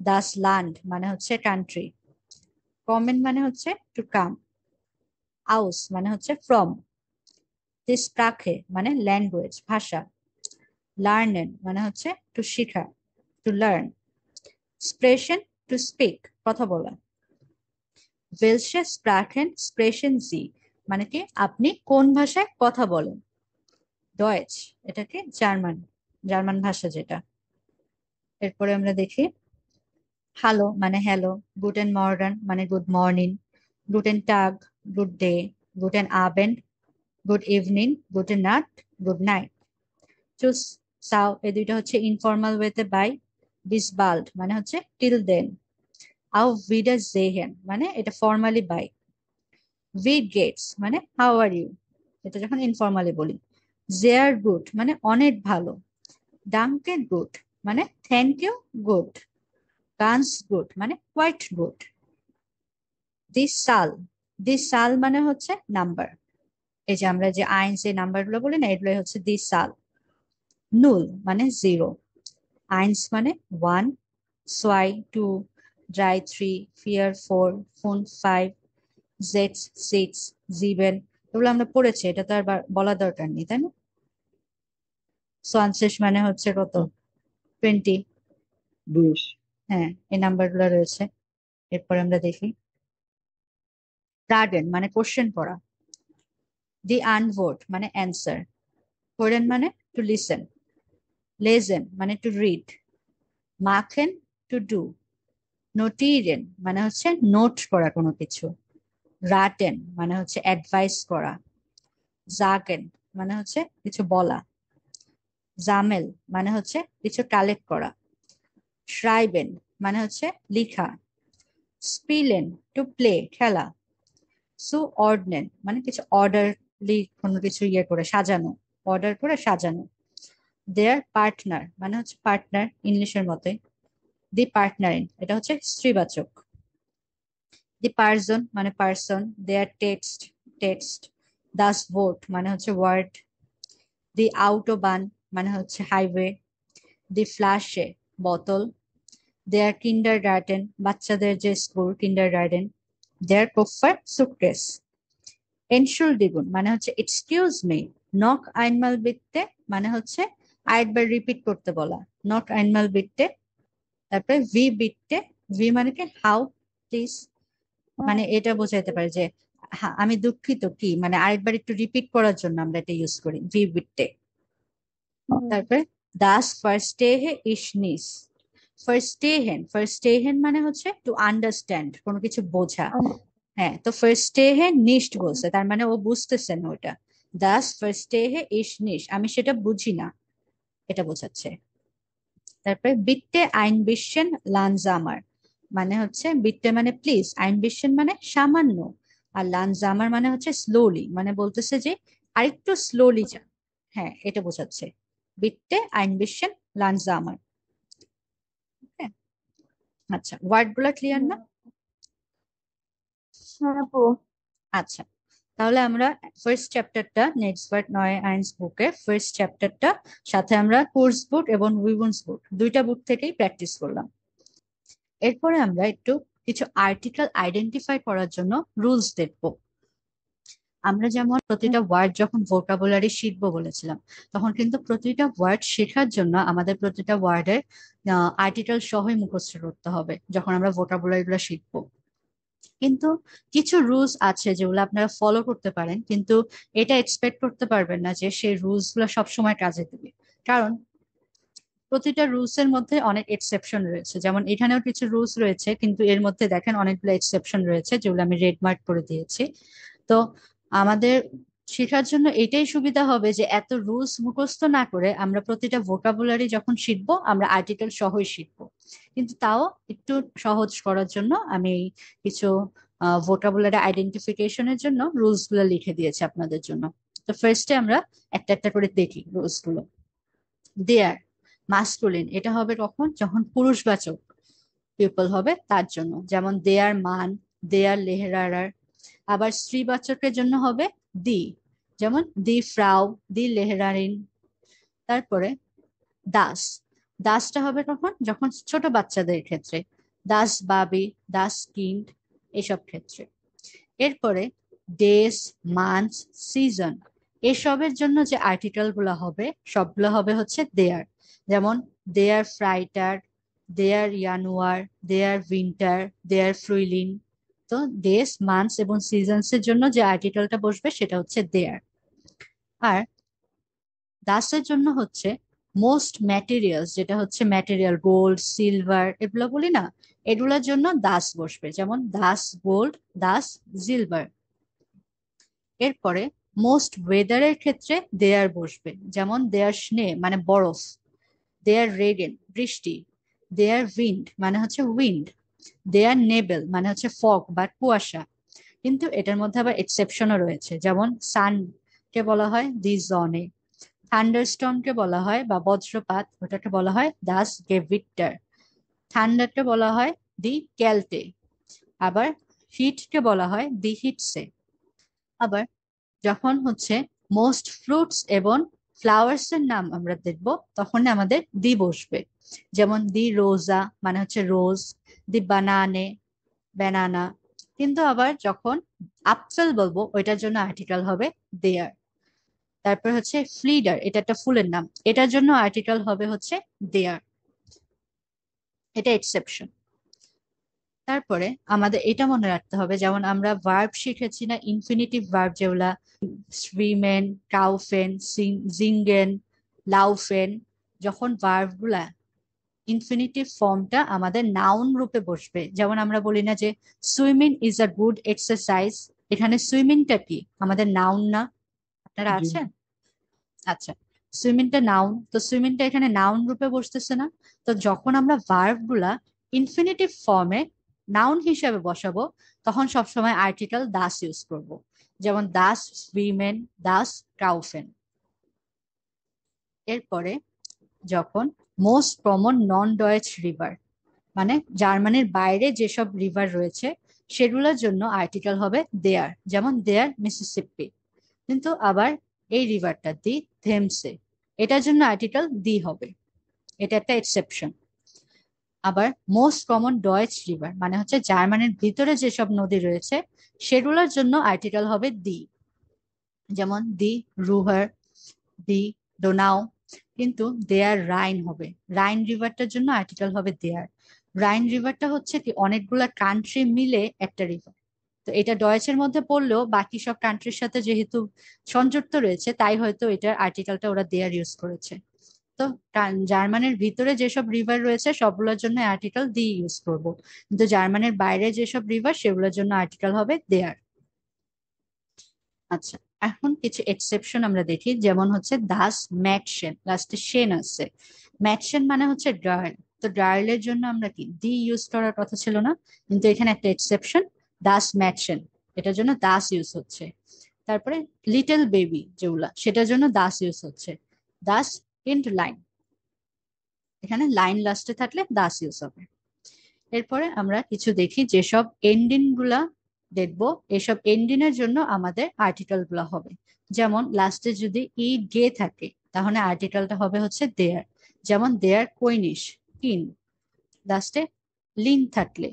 দাস ল্যান্ড মানে হচ্ছে কান্ট্রি। কমেন মানে হচ্ছে টু কাম। আউস মানে হচ্ছে ফ্রম। দিস প্রাখে মানে ল্যাঙ্গুয়েজ ভাষা। লার্নেন মানে হচ্ছে টু শিখা, টু লার্ন। স্প্রেশন টু স্পিক কথা বলা। ওয়েলশে স্প্রাখেন স্প্রেশন জি মানে কি আপনি কোন ভাষায় কথা বলেন। ডয়েচ এটা কি জার্মান, জার্মান ভাষা যেটা। এরপরে আমরা দেখি হ্যালো মানে হ্যালো। গুটেন মর্গান মানে গুড মর্নিং। গুটেন টাগ গুড ডে। গুটেন আবেন্ড গুড ইভিনিং। গুটেন নাট গুড নাইট। চুস সাও এই দুইটা হচ্ছে ইনফর্মাল ওয়েতে বাই। বিস বাল্ড মানে হচ্ছে টিল দেন। আউ ভিডা জেহেন মানে এটা ফর্মালি বাই। ভি গেটস মানে হাউ আর ইউ, এটা যখন ইনফর্মালি বলি। জেয়ার গুড মানে অনেক ভালো। ডাঙ্কে গুড মানে থ্যাংক ইউ গুড। গান্স গুড মানে কোয়াইট গুড। দিস সাল, দিস সাল মানে হচ্ছে নাম্বার। এই যে আমরা যে আইনস এই নাম্বার গুলো বলি না, এগুলো হচ্ছে দিস সাল। নুল মানে জিরো। আইনস মানে ওয়ান। সোয়াই টু। ড্রাই থ্রি। ফিয়ার ফোর। ফোন ফাইভ। জেক্স সিক্স। জিবেন এগুলো আমরা পড়েছি, এটা তো আর বলা দরকার নেই তাই না। সোয়ানশেষ মানে হচ্ছে কত 20। 20। হ্যাঁ এই নাম্বার গুলো রয়েছে। এরপর আমরা দেখি প্রাগেন মানে কোশ্চেন করা। দি আনভোট মানে অ্যান্সার। হোরেন মানে টু লিসেন। লেজেন মানে টু রিড। মাখেন টু ডু। নোটিরেন মানে হচ্ছে নোট করা কোনো কিছু। রাটেন মানে হচ্ছে অ্যাডভাইস করা। জাগেন মানে হচ্ছে কিছু বলা। জামেল মানে হচ্ছে কিছু কালেক্ট করা। শ্রাইবেন মানে হচ্ছে লিখা। স্পিলেন টু প্লে খেলা। সু অর্ডনেন মানে কিছু অর্ডারলি কোনো কিছু ইয়ে করে সাজানো, অর্ডার করে সাজানো। দেয়ার পার্টনার মানে হচ্ছে পার্টনার ইংলিশের মতে। দি পার্টনারিন এটা হচ্ছে স্ত্রীবাচক। দি পার্সন মানে পার্সন। দেয়ার টেক্সট, টেক্সট। দাস ভোট মানে হচ্ছে ওয়ার্ড। দি আউটোবান মানে হচ্ছে হাইওয়ে। দি ফ্লাশে বোতল। দেয়ার কিন্ডার গার্ডেন বাচ্চাদের যে স্কুল কিন্ডার গার্ডেন। দেয়ার কোফার সুটকেস। এনশুল্ডিগুন মানে হচ্ছে এক্সকিউজ মি। নক আইনমাল বিটতে মানে হচ্ছে আরেকবার রিপিট করতে বলা, নক আইনমাল বিটতে। তারপরে ভি বিটতে, ভি মানে কি হাউ প্লিজ, মানে এটা বোঝাইতে পারে যে হ্যাঁ আমি দুঃখিত কি, মানে আরেকবার একটু রিপিট করার জন্য আমরা এটা ইউজ করি ভি বিটতে। তারপরে দাস ফার্স্টেহে ইশনিস। ফার্স্টেহেন মানে হচ্ছে টু আন্ডারস্ট্যান্ড কোনো কিছু বোঝা। হ্যাঁ তো ফার্স্টেহে নিস্ট বলছে, তার মানে ও বুঝতেছেন ওটা। দাস ফার্স্টেহে ইশনিস আমি সেটা বুঝি না, এটা বোঝাচ্ছে। তারপরে বিট্টে আইনবিশেন লানজামার মানে হচ্ছে বিট্টে মানে প্লিজ, আইনবিশেন মানে সামান্য, আর লানজামার মানে হচ্ছে স্লোলি, মানে বলতেছে যে আরেকটু স্লোলি যান। হ্যাঁ এটা বোঝাচ্ছে বিট্টে আইনবিশেন লানজামার। আচ্ছা ওয়ার্ড গুলা ক্লিয়ার না? আচ্ছা তাহলে আমরা ফার্স্ট চ্যাপ্টারটা নেক্সট ওয়ার্ড নয় আইন্স বুকের ফার্স্ট চ্যাপ্টারটা সাথে আমরা কোর্স বুক এবং উইমেন্স বুক দুইটা বুক থেকেই প্র্যাকটিস করলাম। এরপরে আমরা একটু কিছু আর্টিকেল আইডেন্টিফাই করার জন্য রুলস দেখবো। আমরা যেমন প্রতিটা ওয়ার্ড যখন ভোকাবুলারি শিখবো বলেছিলাম, তখন কিন্তু প্রতিটা ওয়ার্ড শেখার জন্য আমাদের প্রতিটা ওয়ার্ডের আর্টিকেল সহই মুখস্থ করতে হবে যখন আমরা ভোকাবুলারি গুলো শিখবো। কিন্তু কিছু রুলস আছে যেগুলো আপনারা ফলো করতে পারেন, কিন্তু এটা এক্সপেক্ট করতে পারবেন না যে সেই রুলস গুলো সবসময় কাজে দেবে, কারণ প্রতিটা রুলস এর মধ্যে অনেক এক্সেপশন রয়েছে। যেমন এখানেও কিছু রুলস রয়েছে, কিন্তু এর মধ্যে দেখেন অনেকগুলো এক্সেপশন রয়েছে যেগুলো আমি রেড মার্ক করে দিয়েছি। তো আমাদের শেখার জন্য এটাই সুবিধা হবে যে এত রুলস মুখস্থ না করে আমরা প্রতিটা ভোকাবুলারি যখন শিখবো আমরা আর্টিকেল সহই শিখবো। কিন্তু তাও একটু সহজ করার জন্য আমি কিছু ভোকাবুলারি আইডেন্টিফিকেশনের জন্য রুলস গুলো লিখে দিয়েছি আপনাদের জন্য। তো ফার্স্টে আমরা একটা একটা করে দেখি রুলস গুলো। দেয়ার মাস্কুলিন, এটা হবে কখন? যখন পুরুষবাচক পিপল হবে তার জন্য, যেমন দেয়ার মান, দেয়ার লেহরারার। আবার স্ত্রীবাচকের জন্য হবে দি, যেমন দি ফ্রাউ, দি লেহরারিন। তারপরে দাস, দাসটা হবে কখন? যখন ছোট বাচ্চাদের ক্ষেত্রে, দাস বাবি, দাস কিন্ড, এসব ক্ষেত্রে। এরপরে ডেস, মান্থস, সিজন, এসবের জন্য যে আর্টিকেল গুলো হবে সবগুলো হবে হচ্ছে দেয়ার, যেমন দেয়ার ফ্রাইটার, দেয়ার ইয়ানুয়ার, দেয়ার উইন্টার, দেয়ার ফ্রুইলিন। তো ডেস, মান্থস এবং সিজনস এর জন্য যে আর্টিকেলটা বসবে সেটা হচ্ছে দেয়ার। আর দাসের জন্য হচ্ছে মোস্ট ম্যাটেরিয়ালস, যেটা হচ্ছে ম্যাটেরিয়াল গোল্ড, সিলভার, এগুলো বলি না, এগুলোর জন্য দাস বসবে, যেমন দাস গোল্ড, দাস সিলভার। এরপরে মোস্ট ওয়েদারের ক্ষেত্রে দেয়ার বসবে, যেমন দেয়ার স্নে মানে বরফ, দেয়ার রেগেন বৃষ্টি, দেয়ার উইন্ড মানে হচ্ছে উইন্ড, দেয়ার নেবেল মানে হচ্ছে ফগ বা কুয়াশা। কিন্তু এটার মধ্যে আবার এক্সেপশনও রয়েছে, যেমন সানকে বলা হয় দি জনে, থান্ডারস্টর্মকে বলা হয় বা বজ্রপাত, ওটাকে বলা হয় দাস গেভিটার, থান্ডারকে বলা হয় দি ক্যালটে, আবার হিটকে বলা হয় দি হিটসে। আবার যখন হচ্ছে মোস্ট ফ্রুটস এবং ফ্লাওয়ার্স এর নাম আমরা দেখব তখন আমাদের দি বসবে, যেমন দি রোজা মানে হচ্ছে রোজ, দি বানানে ব্যানানা। কিন্তু আবার যখন আপেল বলবো ওইটার জন্য আর্টিকেল হবে দেয়ার। তারপর হচ্ছে ফ্লিডার, এটা একটা ফুলের নাম, এটার জন্য আর্টিকেল হবে হচ্ছে দেয়ার, এটা এক্সেপশন। তারপরে আমাদের এটা মনে রাখতে হবে, যেমন আমরা ভার্ব শিখেছি না, ইনফিনিটিভ ভার্ব যেগুলা সুইমেন, কাউফেন, জিঙ্গেন, লাউফেন, যখন ভার্ব গুলা ইনফিনিটিভ ফর্মটা আমাদের নাউন রূপে বসবে, যেমন আমরা বলি না যে swimming is a good exercise, এখানে সুইমিংটা কি আমাদের নাউন না? আপনারা জি। আছেন? আচ্ছা, সুইমিংটা নাউন, তো সুইমিংটা এখানে নাউন রূপে বসতেছে না? তো যখন আমরা ভার্ব গুলা ইনফিনিটিভ ফর্মে নাউন হিসেবে বসাবো তখন সবসময় আর্টিকেল দাস ইউজ করব, যেমন দাস সুইমেন, দাস কাউফেন। এরপরে যখন মোস্ট কমন নন ডয়েচ রিভার, মানে জার্মানির বাইরে যেসব রিভার রয়েছে সেগুলোর জন্য আর্টিকেল হবে দেয়ার, যেমন দেয়ার মিসিসিপি। কিন্তু আবার এই রিভারটা দি থেমসে, এটার জন্য আর্টিকেল দি হবে, এটা একটা এক্সেপশন। আবার মোস্ট কমন ডয়েচ রিভার মানে হচ্ছে জার্মানির ভিতরে যেসব নদী রয়েছে সেগুলোর জন্য আর্টিকেল হবে দি, যেমন দি রুহার, দি ডোনাও। কিন্তু দেয়ার রাইন হবে, রাইন রিভারটার জন্য আর্টিকেল হবে দেয়ার। রাইন রিভারটা হচ্ছে কি অনেকগুলা কান্ট্রি মিলে একটা রিভার, তো এটা ডয়েচের মধ্যে পড়লেও বাকি সব কান্ট্রির সাথে যেহেতু সংযুক্ত রয়েছে তাই হয়তো এটার আর্টিকেলটা ওরা দেয়ার ইউজ করেছে। তো জার্মানির ভিতরে যেসব রিভার রয়েছে সবগুলোর জন্য আর্টিকেল দি ইউজ করব, কিন্তু জার্মানির বাইরে যেসব রিভার সেগুলোর জন্য আর্টিকেল হবে দেয়ার। আচ্ছা, এখন কিছু এক্সেপশন আমরা দেখি, যেমন হচ্ছে দাস ম্যাকশেন, লাস্টে শেন আছে, ম্যাকশেন মানে হচ্ছে ডার্ল, তো ডার্লের জন্য আমরা কি দি ইউজ করার কথা ছিল না, কিন্তু এখানে একটা এক্সেপশন দাস ম্যাকশেন, এটার জন্য দাস ইউজ হচ্ছে। তারপরে লিটল বেবি যেগুলা সেটার জন্য দাস ইউজ হচ্ছে, দাস ইন্ট লাইন, এখানে লাইন লাস্টে থাকলে দাস ইউজ হবে। এরপরে আমরা কিছু দেখি যেসব এন্ডিং গুলা দেখবো, এসব এন্ডিং এর জন্য আমাদের আর্টিকেল গুলা হবে, যেমন লাস্টে যদি ই গে থাকে তাহলে আর্টিকেলটা হবে হচ্ছে দেয়ার, যেমন দেয়ার কুইনিশ কিন। লাস্টে লিন থাকলে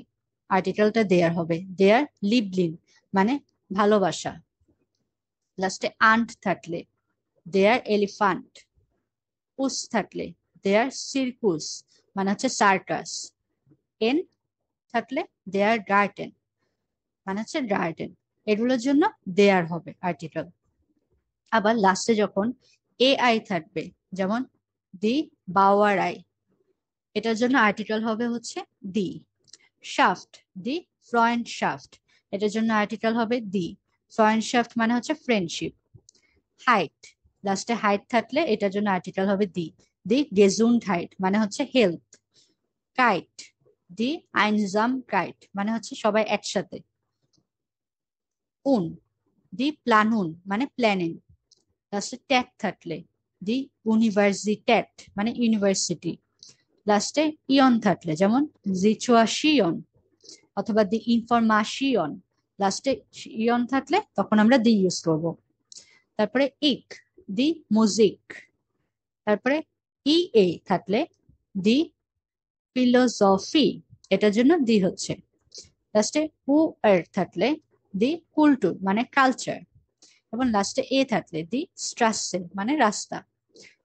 আর্টিকেলটা দেয়ার হবে। দেয়ার লিবলিন মানে ভালোবাসা। লাস্টে আন্ট থাকলে দেয়ার এলিফান্ট। উস থাকলে দেয়ার সিরকুস মানে হচ্ছে সার্কাস। এন থাকলে দেয়ার গার্ডেন মানে হচ্ছে গার্ডেন। এগুলোর জন্য দেয়ার হবে আর্টিকেল। আবার লাস্টে যখন এআই থাকবে, যেমন দি বাওয়ার আই, এটার জন্য আর্টিকেল হবে হচ্ছে দি। শাফট, দি ফ্রয়েন্ড শাফট, এটার জন্য আর্টিকেল হবে দি। ফ্রয়েন্ড শাফট মানে হচ্ছে ফ্রেন্ডশিপ। হাইট, লাস্টে হাইট থাকলে এটার জন্য আর্টিকেল হবে দি। দি গেজুন্ড হাইট মানে হচ্ছে হেলথ। কাইট, দি আইনজাম কাইট মানে হচ্ছে সবাই একসাথে। উন, দি প্লানুন মানে প্ল্যানিং। লাস্টে ট্যাট থাকলে দি ইউনিভার্সিট্যাট মানে ইউনিভার্সিটি। লাস্টে ইয়ন থাকলে যেমন জিচুয়াশিয়ন অথবা দি ইনফরমাশিয়ন, লাস্টে ইয়ন থাকলে তখন আমরা দি ইউজ করব। তারপরে ইক, দি মুজিক। তারপরে ই এ থাকলে দি ফিলোসফি, এটার জন্য দি হচ্ছে। লাস্টে হু এর থাকলে দি কুলটুর মানে কালচার। এবং লাস্টে এ থাকলে দি স্ট্রাসে মানে রাস্তা।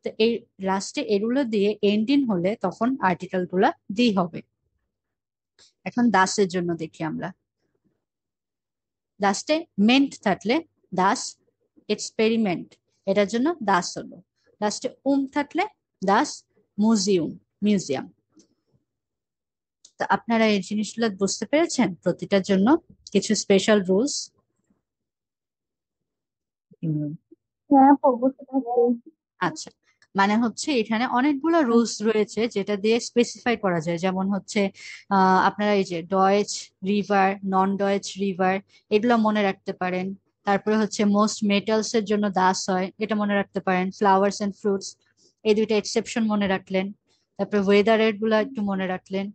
তো এই লাস্টে এগুলো দিয়ে এন্ডিং হলে তখন আর্টিকেল গুলা দি হবে। এখন দাসের জন্য দেখি আমরা। লাস্টে মেন্ট থাকলে দাস এক্সপেরিমেন্ট, এটার জন্য দাস হলো। লাস্টে থাকলে দাস মিউজিয়াম মিউজিয়াম। তো আপনারা এই জিনিসগুলো বুঝতে পেরেছেন? প্রতিটার জন্য কিছু স্পেশাল রুলস। হ্যাঁ আপু, বুঝতে পারছি। আচ্ছা, মানে হচ্ছে এখানে অনেকগুলো রুলস রয়েছে যেটা দিয়ে স্পেসিফাই করা যায়। যেমন হচ্ছে আপনারা এই যে ডয়েচ রিভার, নন ডয়েচ রিভার, এগুলো মনে রাখতে পারেন। তারপরে হচ্ছে মোস্ট মেটালস এর জন্য দাস হয়, এটা মনে রাখতে পারেন। ফ্লাওয়ার্স এন্ড ফ্রুটস, এই দুইটা এক্সেপশন মনে রাখলেন। তারপরে ওয়েদার এর গুলা একটু মনে রাখলেন।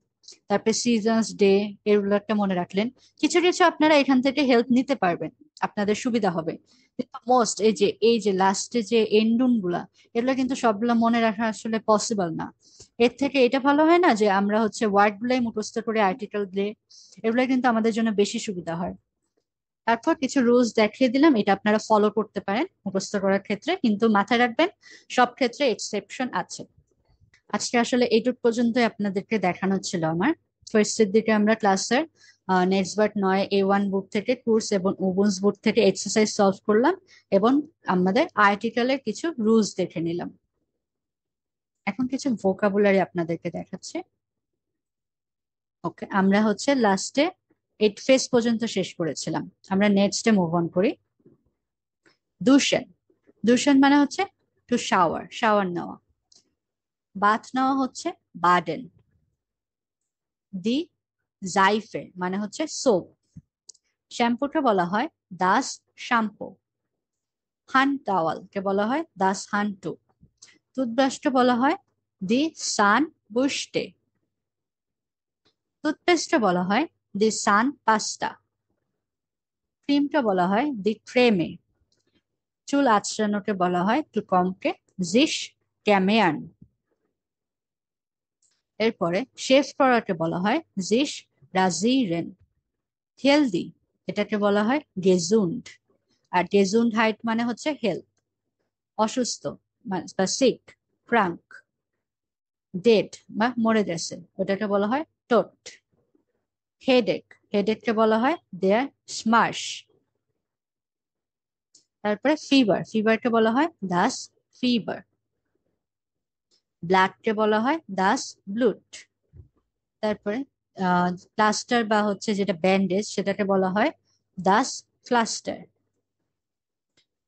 তারপরে সিজনস ডে, এগুলো একটা মনে রাখলেন। কিছু কিছু আপনারা এখান থেকে হেল্প নিতে পারবেন, আপনাদের সুবিধা হবে। কিন্তু মোস্ট এই যে লাস্টে যে এন্ডুন গুলা, এগুলো কিন্তু সবগুলো মনে রাখা আসলে পসিবল না। এর থেকে এটা ভালো হয় না যে আমরা হচ্ছে ওয়ার্ড গুলাই মুখস্থ করে আর্টিকেল দিয়ে, এগুলো কিন্তু আমাদের জন্য বেশি সুবিধা হয়। তারপর কিছু রুলস দেখিয়ে দিলাম, এটা আপনারা ফলো করতে পারেন মুখস্থ করার ক্ষেত্রে, কিন্তু মাথায় রাখবেন সব ক্ষেত্রে এক্সেপশন আছে। আজকে আসলে এইটুক পর্যন্তই আপনাদেরকে দেখানো ছিল আমার। ফার্স্টের দিকে আমরা ক্লাসের নেক্সটবার্ট 9A1 বুক থেকে কোর্স এবং ওবুন্স বুক থেকে এক্সারসাইজ সলভ করলাম এবং আমাদের আর্টিকেলের কিছু রুলস দেখে নিলাম। এখন কিছু ভোকাবুলারি আপনাদেরকে দেখাচ্ছে। ওকে, আমরা হচ্ছে লাস্টে 8 ফেজ পর্যন্ত শেষ করেছিলাম। আমরা নেক্সটে মুভ অন করি। দূষণ, দূষণ মানে হচ্ছে টু শাওয়ার, শাওয়ার নেওয়া। বাথ নেওয়া হচ্ছে বার্ডেন। দি জাইফে মানে হচ্ছে সোপ। শ্যাম্পুকে বলা হয় দাস শ্যাম্পু। হান টাওয়ালকে বলা হয় দাস হান্টু। টুথব্রাশকে বলা হয় দি সান বুস্টে। টুথপেস্টকে বলা হয় দি সান পাস্তা। ক্রিমকে বলা হয় দি ক্রেমে। চুল আঁচড়ানোকে বলা হয় টু কমকে জিস ক্যামেয়ান। এরপরে শেভ করাকে বলা হয় জিস রাজিরেন। হেলদি, এটাকে বলা হয় গেজুন্ড। আর গেজুন্ড হাইট মানে হচ্ছে হেলথ। অসুস্থ বা সিক, ক্রাঙ্ক। ডেড বা মরে গেছে, ওটাকে বলা হয় টোট। হেডেক, হেডেককে বলা হয় দেয়ার স্মার্শ। তারপরে ফিভার, ফিভারকে বলা হয় দাস ফিভার। ব্লাডকে বলা হয় দাস ব্লুড। তারপরে প্লাস্টার বা হচ্ছে যেটা ব্যান্ডেজ, সেটাকে বলা হয় দাস ফ্লাস্টার।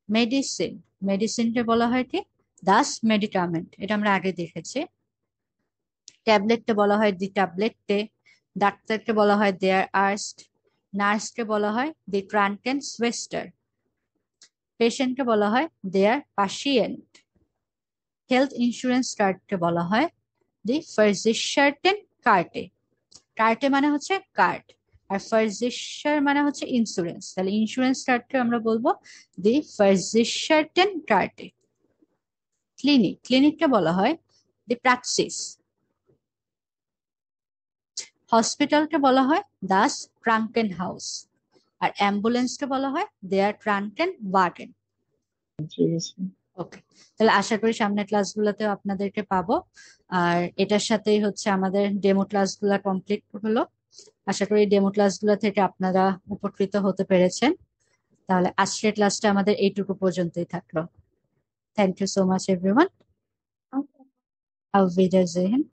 মেডিসিন, মেডিসিনকে বলা হয় কি দাস মেডিকামেন্ট, এটা আমরা আগে দেখেছি। ট্যাবলেটকে বলা হয় দি ট্যাবলেটে। ডাক্তারকে বলা হয় দেয়ার আর্স্ট। নার্সকে বলা হয় দি ট্রান্কেন সোয়েস্টার। পেশেন্টকে বলা হয় দেয়ার পাশিয়েন্ট। হেলথ ইন্স্যুরেন্স কার্ডকে বলা হয় দি ফার্জিশার্টেন কার্টে। কার্টে মানে হচ্ছে কার্ড, আর ফার্জিশার মানে হচ্ছে ইন্স্যুরেন্স, তাহলে ইন্স্যুরেন্স কার্ডকে আমরা বলবো দি ফার্জিশার্টেন কার্টে। ক্লিনিক, ক্লিনিককে বলা হয় দি প্র্যাক্সিস। হসপিটালকে বলা হয় দাস ট্রাঙ্কেন হাউস, আর অ্যাম্বুলেন্সকে বলা হয় দেয়ার ট্রাঙ্কেন ওয়াগেন। ঠিক আছে। ওকে, তাহলে আশা করি সামনের ক্লাসগুলোতেও আপনাদেরকে পাবো। আর এটার সাথেই হচ্ছে আমাদের ডেমো ক্লাসগুলো কমপ্লিট হলো। আশা করি ডেমো ক্লাসগুলো থেকে আপনারা উপকৃত হতে পেরেছেন। তাহলে আজকের ক্লাসটা আমাদের এইটুকু পর্যন্তই থাকলো। Thank you so much everyone. আচ্ছা। Auf Wiedersehen.